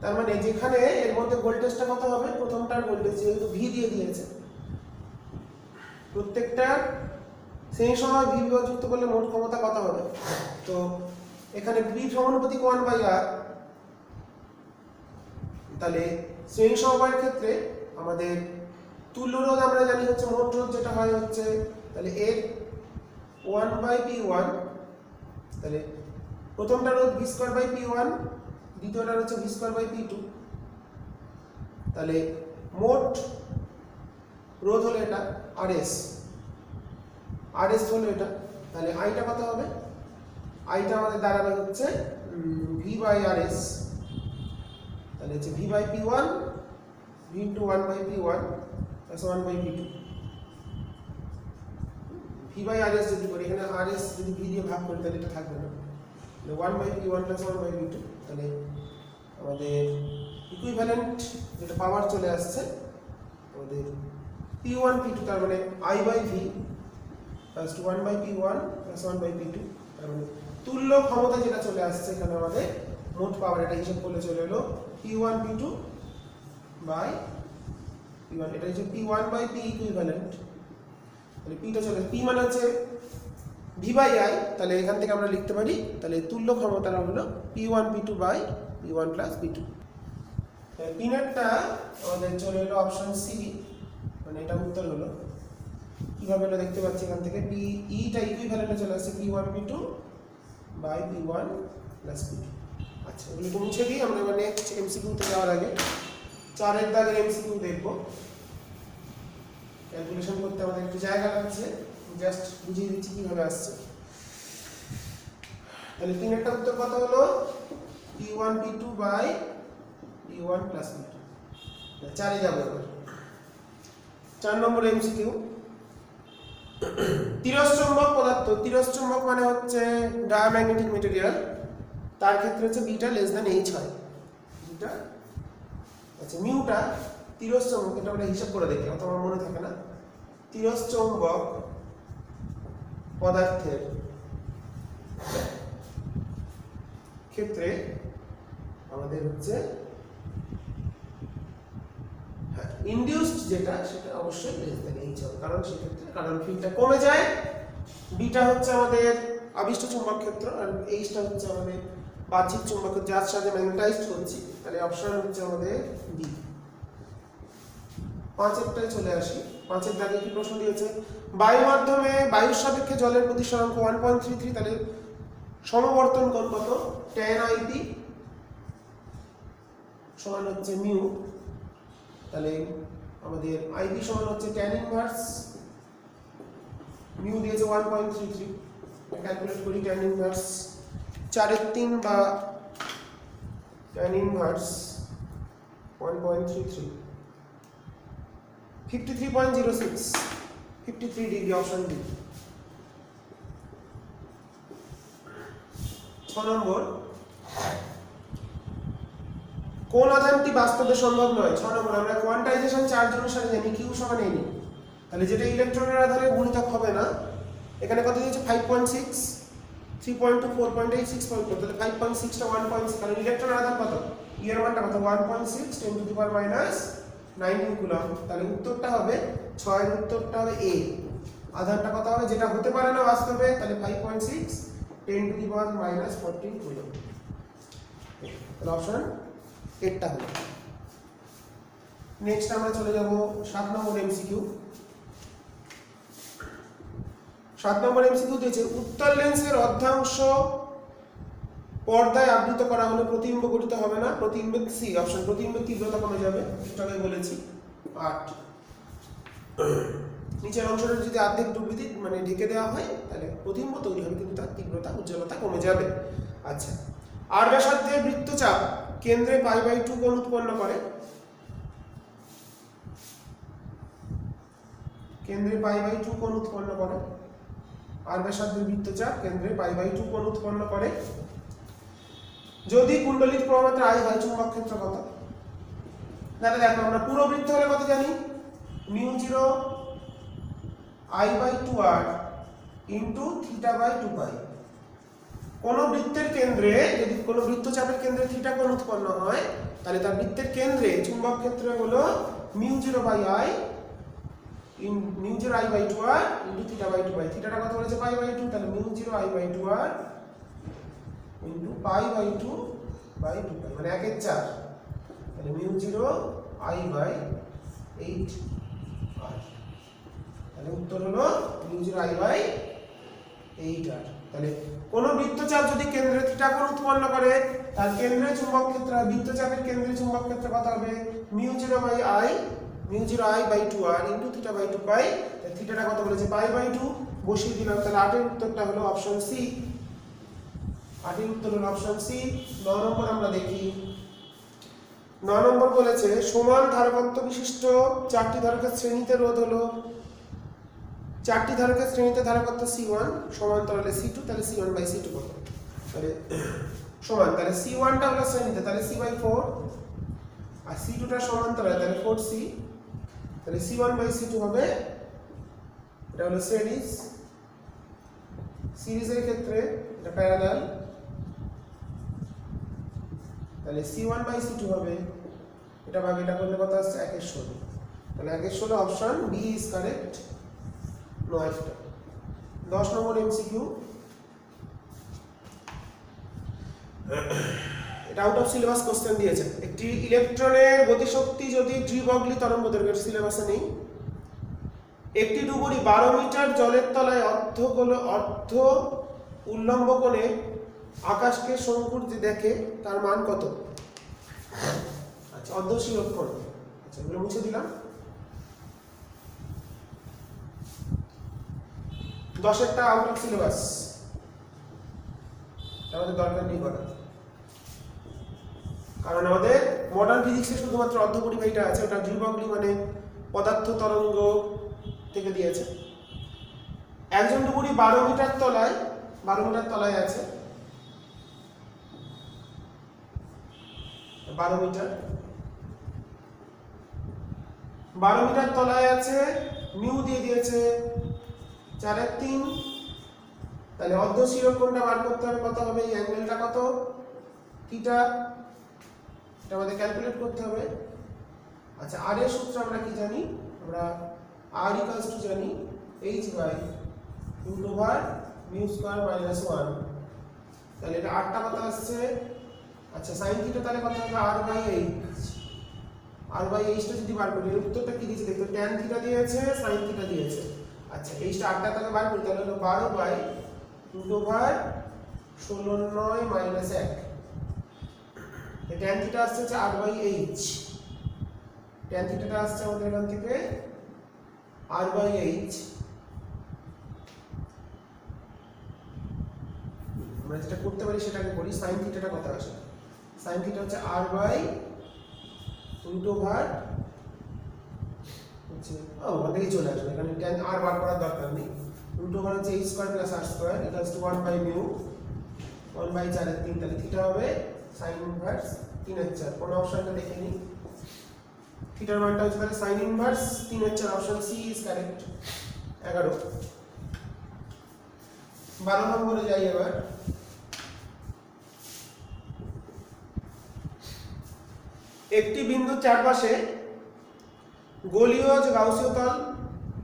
Speaker 1: তার মানে যেখানে এর মধ্যে ভোল্টেজটা কত হবে? প্রথমটার ভোল্টেজ যেহেতু ভি দিয়ে দিয়েছে, প্রত্যেকটার সেই সময় ভি বিভাগযুক্ত করলে মোট ক্ষমতা কত হবে? তো এখানে ভি সমানুপাতিক 1 বাই আর, তাহলে শ্রেণী সমবায়ের ক্ষেত্রে আমাদের তুল্য রোধ আমরা জানি হচ্ছে মোট রোধ যেটা হয় হচ্ছে, তাহলে এর 1 বাই P1, তাহলে প্রথমটা রোধ ভি স্কয়ার বাই P1, দ্বিতীয়টা হচ্ছে ভি স্কয়ার বাই P2, তাহলে মোট রোধ হলো এটা RS, RS হলো এটা, তাহলে আইটা কত হবে? আইটা আমাদের দাঁড়াবে হচ্ছে ভি বাই RS, তাহলে হচ্ছে V by P1 V into 1 by P1 plus 1 by P2, V by RS যদি করি, এখানে RS যদি ভি দিয়ে ভাগ করি তাহলে এটা থাকবে না, 1 by P1 plus 1 by P2, তাহলে আমাদের ইকুইভ্যালেন্ট যেটা পাওয়ার চলে আসছে আমাদের P1 P2, তার মানে I by V plus 1 by P1 plus 1 by P2, তার মানে তুল্য ক্ষমতা যেটা চলে আসছে এখানে আমাদের মোট পাওয়ার, এটা হিসাব করলে চলে এলো P1 P2 বাই P1, এটা হচ্ছে P1 বাই P ইকুইভ্যালেন্ট, তাহলে Pটা চলে, P মানে হচ্ছে V বাই I, তাহলে এখান থেকে আমরা লিখতে পারি তাহলে তুল্য ক্ষমতাটা হলো P1 P2 by P1 plus P2। P নেটটা আমাদের চলে এলো অপশন সি, মানে এটা উত্তর হলো। কিভাবে হলো দেখতে পাচ্ছি এখান থেকে, পি ইটা ইকুইভ্যালেন্টে চলে আসছে P1 P2 by P1 plus P2। আচ্ছা, এগুলো মুছে দিই, আমরা এবার নেক্সট এমসিকিউতে যাওয়ার আগে 4 এর দাগের এমসিকিউ দেখব। ক্যালকুলেশন করতে আমাদের একটু জায়গা লাগছে, জাস্ট বুঝিয়ে দিচ্ছি কিভাবে আসছে। তাহলে পি নেটটা উত্তর কত হলো? P1 P2 by P1 plus P2। 4 এ যাব এবার। 4 নম্বর এমসিকিউ, তিরস্চম্বক পদার্থ, তিরস্চম্বক মানে হচ্ছে ডায়াম্যাগনেটিক মেটেরিয়াল, তার ক্ষেত্রে হচ্ছে বিটা লেস দ্যান এইচ হয়, বিটা আচ্ছা মিউটা তিরস্চম্বক, এটা আমরা হিসাব করে দেখি, অত আমার মনে থাকে না। তিরস্চম্বক পদার্থের ক্ষেত্রে আমাদের হচ্ছে ইনডিউসড যেটা সেটা অবশ্যই লেস দ্যান এইচ হবে, কারণ সেক্ষেত্রে কারণ ফিল্ডটা কমে যায়, বিটা হচ্ছে আমাদের আবিষ্ট চুম্বক ক্ষেত্র আর এইচটা হচ্ছে আমাদের বাহ্যিক চুম্বক যার সাথে ম্যাগনেটাইজড হচ্ছে, তাহলে অপশন হচ্ছে আমাদের বি। 5 চলে আসি। 5 দাগে কি প্রশ্ন দিয়েছে? বায়ু মাধ্যমে বায়ুর সাপেক্ষে জলের প্রতিসরাঙ্ক 1.33, তাহলে সমবর্তন কোণ কত? tan IP সমান হচ্ছে মিউ, তাহলে আমাদের IB সমান হচ্ছে tan ইনভার্স মিউ দিয়েছে 1.33, ক্যালকুলেট করি tan ইনভার্স 4/3 বা tan inverse 1.33 53.06 53 degree, option D. 6 নম্বর, কোন আধানটি বাস্তবে সম্ভব নয়? 6 নম্বর, আমরা কোয়ান্টাইজেশন চার্জ অনুসারে জানি Q সমান n, তাহলে যেটা ইলেকট্রনের আধারে গুণিতক হবে না, এখানে কত দিয়েছে? 5.6 3.2 4.8 6.4, তাহলে 5.6 টা 1.6, কারণ ইলেকট্রনের আধান কত? E এর মানটা কত? 1.6 10 to the power minus 19 coulomb, তাহলে উত্তরটা হবে 6 এর উত্তরটা হবে A। আধানটা কত হবে যেটা হতে পারে না বাস্তবে, তাহলে 5.6 10 to the power minus 14 coulomb. তাহলে অপশন এরটা হলো। নেক্সট আমরা চলে যাব 7 নম্বর এমসিকিউ। 7 নম্বর এমসিকিউ দিয়েছে উত্তল লেন্সের অর্ধাংশ পর্দায় আবৃত করা হলে প্রতিবিম্ব গঠিত হবে না। প্রতিবিম্বের সি অপশন, প্রতিবিম্বের তীব্রতা কমে যাবে, এটা আমি বলেছি। 8 নিচের অংশটা যদি অর্ধেক ডুবি মানে ঢেকে দেওয়া হয় তাহলে প্রতিবিম্ব তৈরি হবে, কিন্তু তার তীব্রতা উজ্জ্বলতা কমে যাবে। আচ্ছা, আর ব্যাসার্ধের বৃত্তচাপ কেন্দ্রে π/2 কোণ উৎপন্ন করে। কেন্দ্রে π/2 কোণ উৎপন্ন করে। আর ব্যাসার্ধের বৃত্তচাপ কেন্দ্রে π/2 কোণ উৎপন্ন করে যদি কুণ্ডলীর প্রমাত্রা I হয়। চুম্বক ক্ষেত্র কত? তাহলে দেখো আমরা পুরো বৃত্ত হলে কত জানি, μ0 I/2r ইনটু θ/2π। কোন বৃত্তের কেন্দ্রে যদি কোন বৃত্তচাপের কেন্দ্রে থিটা কোণ উৎপন্ন হয় তাহলে তার বৃত্তের কেন্দ্রে চুম্বক ক্ষেত্র হলো μ0/I μ0I/2r ইনটু θ/2π। থিটাটা কত বলেছে π/2, তাহলে μ0I/2r ইনটু π/2/2π মানে 1/4, তাহলে μ0I/8r। তাহলে উত্তর হলো μ0I/8r। তাহলে কোন বৃত্তচাপ যদি কেন্দ্রে থিটা কোণ উৎপন্ন করে তার কেন্দ্রে চুম্বক ক্ষেত্র, বৃত্তচাপের কেন্দ্রে চুম্বক ক্ষেত্র কত হবে, μ0I/2r ইনটু θ/2π। তাহলে থিটাটা কত বলেছে π/2, বসিয়ে দিলাম। তাহলে 8 এর উত্তরটা হলো অপশন সি। 8 এর উত্তর হলো অপশন সি। 9 নম্বর আমরা দেখি। 9 নম্বর বলেছে সমান ধারকত্ব বিশিষ্ট 4টি ধারকের শ্রেণীতে রোধ হলো, 4টি ধারকের শ্রেণীতে ধারকত্ব C1 সমান্তরালে C2, তাহলে C1/C2 কত? তাহলে সমান, তাহলে C1টা হলো শ্রেণীতে, তাহলে C/4, আর C2টা সমান্তরালে, তাহলে 4C, তাহলে C1/C2 হবে। এটা হলো সিরিজ, সিরিজের ক্ষেত্রে এটা প্যারালাল, তাহলে C1/C2 হবে। এটা ভাগে এটা করলে কত আসছে 1/16, তাহলে 1/16 option B is correct. 10 number MCQ. এটা আউট অফ সিলেবাস কোশ্চেন দিয়েছে। একটি ইলেকট্রনের গতিশক্তি যদি ডি ব্রগলি তরঙ্গদৈর্ঘ্যের, সিলেবাসে নেই। একটি ডুবুরি 12 মিটার জলের তলায় অর্ধ উল্লম্ব কোণে আকাশকে শঙ্কুর যে দেখে তার মান কত? আচ্ছা, অর্ধশীলক কোণ। আচ্ছা, এগুলো মুছে দিলাম। 10এরটা আউট অফ সিলেবাস, আমাদের দরকার নেই করা, কারণ আমাদের মডার্ন ফিজিক্সে শুধুমাত্র অর্ধপরিবাহীটা আছে, ওটা ডি ব্রগলি মানে পদার্থ তরঙ্গ থেকে দিয়েছে। একজন ডুবুরি 12 মিটার তলায় আছে, 12 মিটার তলায় আছে, মিউ দিয়ে দিয়েছে 4/3, তাহলে অর্ধশীলক কোণটা বার করতে হবে, কত হবে, এই অ্যাঙ্গেলটা কত, থিটা, এটা আমাদের ক্যালকুলেট করতে হবে। আচ্ছা, আর এর সূত্র আমরা কি জানি, আমরা r ইকুয়ালস টু জানি h/√μ² - 1, তাহলে এটা 8টা কত আসছে। আচ্ছা, sin থিটা তাহলে কত হবে, r/h টা যদি বার করি, এর উত্তরটা কি দিয়েছে দেখো, tan থিটা দিয়েছে, sin থিটা দিয়েছে। আচ্ছা, এইটা 8টা তাহলে বার করি, তাহলে হলো 12/√16/9 - 1, এই tan থিটা আসছে r/h, tan থিটাটা আসছে আমাদের এখান থেকে r/h। আমরা যেটা করতে পারি সেটাকে করি। sin থিটাটা কত আসে, sin থিটা হচ্ছে r/√ওভার হচ্ছে ওখানেই চলে আসবে, এখানে tan r বার করার দরকার নেই। √ওভার হচ্ছে h² + r² ইকুয়ালস টু 1/μ 1/4/3, তাহলে থিটা হবে sin ইনভার্স 3/4। কোন অপশনটা দেখে নিই, থিটার মানটা হচ্ছে তাহলে sin inverse 3/4, option C is correct. 11 12 নম্বরে যাই এবার। একটি বিন্দুর চারপাশে গোলীয় যে গাউসীয় তল,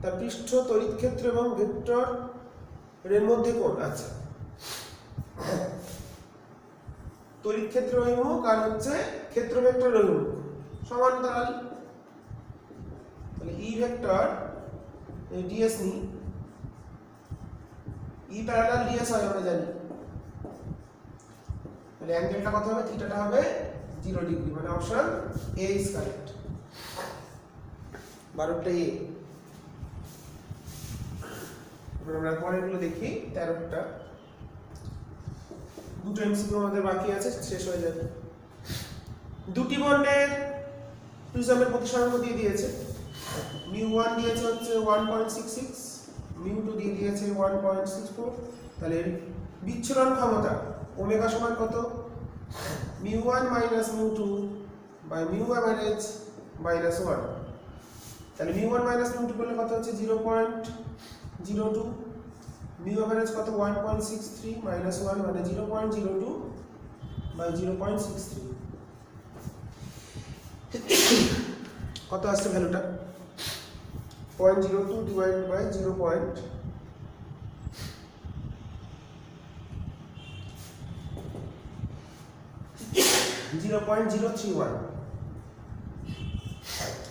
Speaker 1: তার পৃষ্ঠ, তড়িৎ ক্ষেত্র এবং ভেক্টর এর মধ্যে কোণ। আচ্ছা, তড়িৎ ক্ষেত্র অভিমুখ আর হচ্ছে ক্ষেত্র ভেক্টর অভিমুখ সমান্তরাল। তাহলে ই ভেক্টর ds নি, ই প্যারালাল ds হয় আমরা জানি। তাহলে অ্যাঙ্গেলটা কত হবে? থিটাটা হবে 0 ডিগ্রি, মানে অপশন এ ইজ কারেক্ট। 12টা এ। এবার আমরা পরেরগুলো দেখি। 13টা দুটো এমসিকিউ আমাদের বাকি আছে, শেষ হয়ে যাবে। দুটি বন্ডের প্রিজমের প্রতিসরাঙ্ক দিয়ে দিয়েছে। μ1 দিয়েছে হচ্ছে 1.66, μ2 দিয়ে দিয়েছে 1.64। তাহলে বিচ্ছুরণ ক্ষমতা ওমেগা সমান কত? μ1 মাইনাস μ2 বাই μ অ্যাভারেজ মাইনাস 1। তাহলে μ1 মাইনাস μ2 করলে কত হচ্ছে? 0.02। μ অ্যাভারেজ কত? 1.63 মাইনাস 1 মানে 0.02 বাই 0.63। কত আসছে ভ্যালুটা? 0.02 ডিভাইডেড বাই 0.031।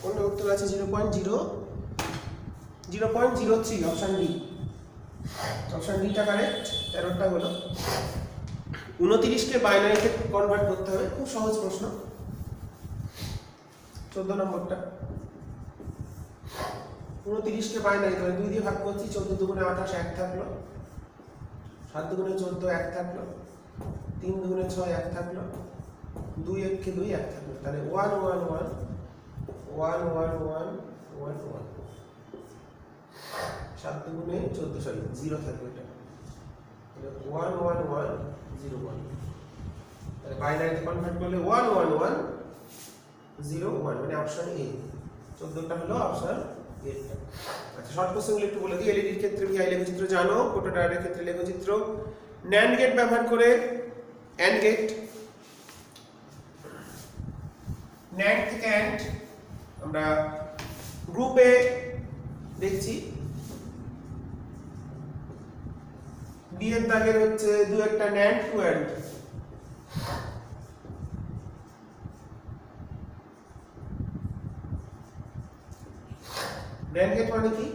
Speaker 1: কোনটা উত্তর আছে? 0.03, অপশন ডি। অপশন ডিটা কারেক্ট। 13টা হলো 29 কে বাইনারিতে কনভার্ট করতে হবে, খুব সহজ প্রশ্ন। 14 নম্বরটা 29 কে বাইনারি মানে 2 দিয়ে ভাগ করছি, 14 দুগুণে 28 1 থাকলো, 7 দুগুণে 14 1 থাকলো, 3 দুগুণে 6 1 থাকলো, 2 1 কে 2 1 থাকলো। তাহলে 1 1 1 1 1 1 1 1, 7 দুগুণে 14 সরি 0 থাকলো এটা। তাহলে 1 1 1 0 1। তাহলে বাইনারিতে কনভার্ট করলে 1 1 1 0 1 মানে অপশন এ। 14টা হলো অপশন এ। আচ্ছা, শর্ট কোশ্চেনগুলো একটু বলে দিই। এলইডির ক্ষেত্রে ভিআই লেখচিত্র জানো, ফটোডায়োডের ক্ষেত্রে লেখচিত্র, ন্যান্ড গেট ব্যবহার করে অ্যান্ড গেট, ন্যান্ড থেকে অ্যান্ড আমরা গ্রুপে দেখছি। বি এর দাগের হচ্ছে দু একটা NAND to AND. NAND gate মানে কি?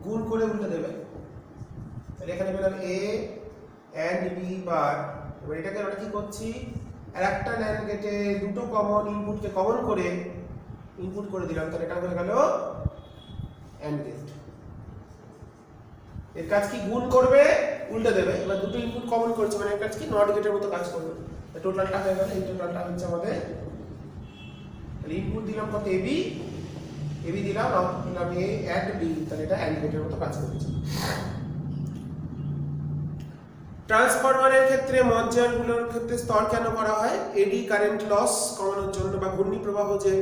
Speaker 1: গুণ করে উল্টে দেবে। তাহলে এখানে পেলাম এ এন্ড বি বার। এবার এটাকে আমরা কি করছি? আরেকটা ন্যান্ড গেটে দুটো কমন ইনপুটকে কমন করে ইনপুট করে দিলাম, তাহলে এটা হয়ে গেল এন্ড গেট। এর কাজ কি? গুণ করবে উল্টে দেবে। এবার দুটো ইনপুট কমন করেছে মানে এর কাজ কি? নট গেটের মতো কাজ করবে। টোটালটা হয়ে গেল, এই টোটালটা হচ্ছে আমাদের। তাহলে ইনপুট দিলাম কত? এবি, এবি দিলাম, আউটপুট দিলাম এ এন্ড বি, তাহলে এটা এন্ড গেটের মতো কাজ করেছে। ট্রান্সফরমারের ক্ষেত্রে মজ্জাগুলোর ক্ষেত্রে স্তর কেন করা হয়? এডি কারেন্ট লস কমানোর জন্য বা ঘূর্ণি প্রবাহ যে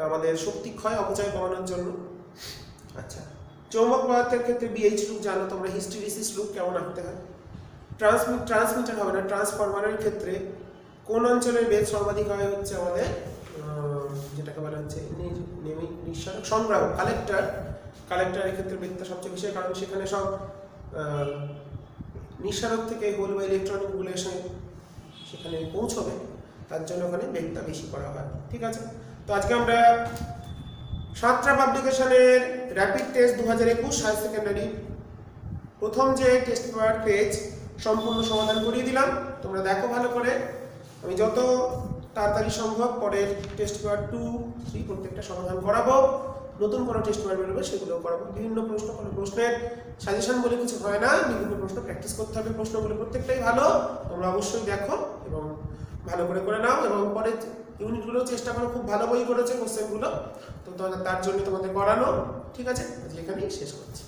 Speaker 1: আমাদের শক্তি ক্ষয় অপচয় কমানোর জন্য। আচ্ছা, চৌম্বক পদার্থের ক্ষেত্রে বিএইচ লুপ জানো তোমরা, হিস্টেরিসিস লুপ কেমন আঁকতে হয়। ট্রান্সমিটার হবে না। ট্রান্সফরমারের ক্ষেত্রে কোন অঞ্চলের বেগ সর্বাধিক হয়? হচ্ছে আমাদের যেটাকে বলা হচ্ছে নিঃসারক সংগ্রাহক, কালেক্টর। কালেক্টরের ক্ষেত্রে বেগটা সবচেয়ে বেশি, কারণ সেখানে সব নিঃসারক থেকে হোল বা ইলেকট্রনিক গুলো এসে সেখানে পৌঁছবে, তার জন্য ওখানে বেগটা বেশি করা হয়। ঠিক আছে, তো আজকে আমরা সাতটা পাবলিকেশনের র্যাপিড টেস্ট 2021 হায়ার সেকেন্ডারি প্রথম যে টেস্ট পেপার পেজ সম্পূর্ণ সমাধান করিয়ে দিলাম। তোমরা দেখো ভালো করে। আমি যত তাড়াতাড়ি সম্ভব পরের টেস্ট পেপার 2, 3 প্রত্যেকটা সমাধান করাবো। নতুন কোনো টেস্ট পেপার বেরোবে সেগুলোও করাবো। বিভিন্ন প্রশ্ন, কোনো প্রশ্নের সাজেশন বলে কিছু হয় না, বিভিন্ন প্রশ্ন প্র্যাকটিস করতে হবে। প্রশ্নগুলো প্রত্যেকটাই ভালো, তোমরা অবশ্যই দেখো এবং ভালো করে নাও। এবং পরের ইউনিটগুলো চেষ্টা করো, খুব ভালো বই করেছে কোশ্চেনগুলো, তো তার জন্য তোমাদের করানো। ঠিক আছে, আজকে এখানেই শেষ করছি।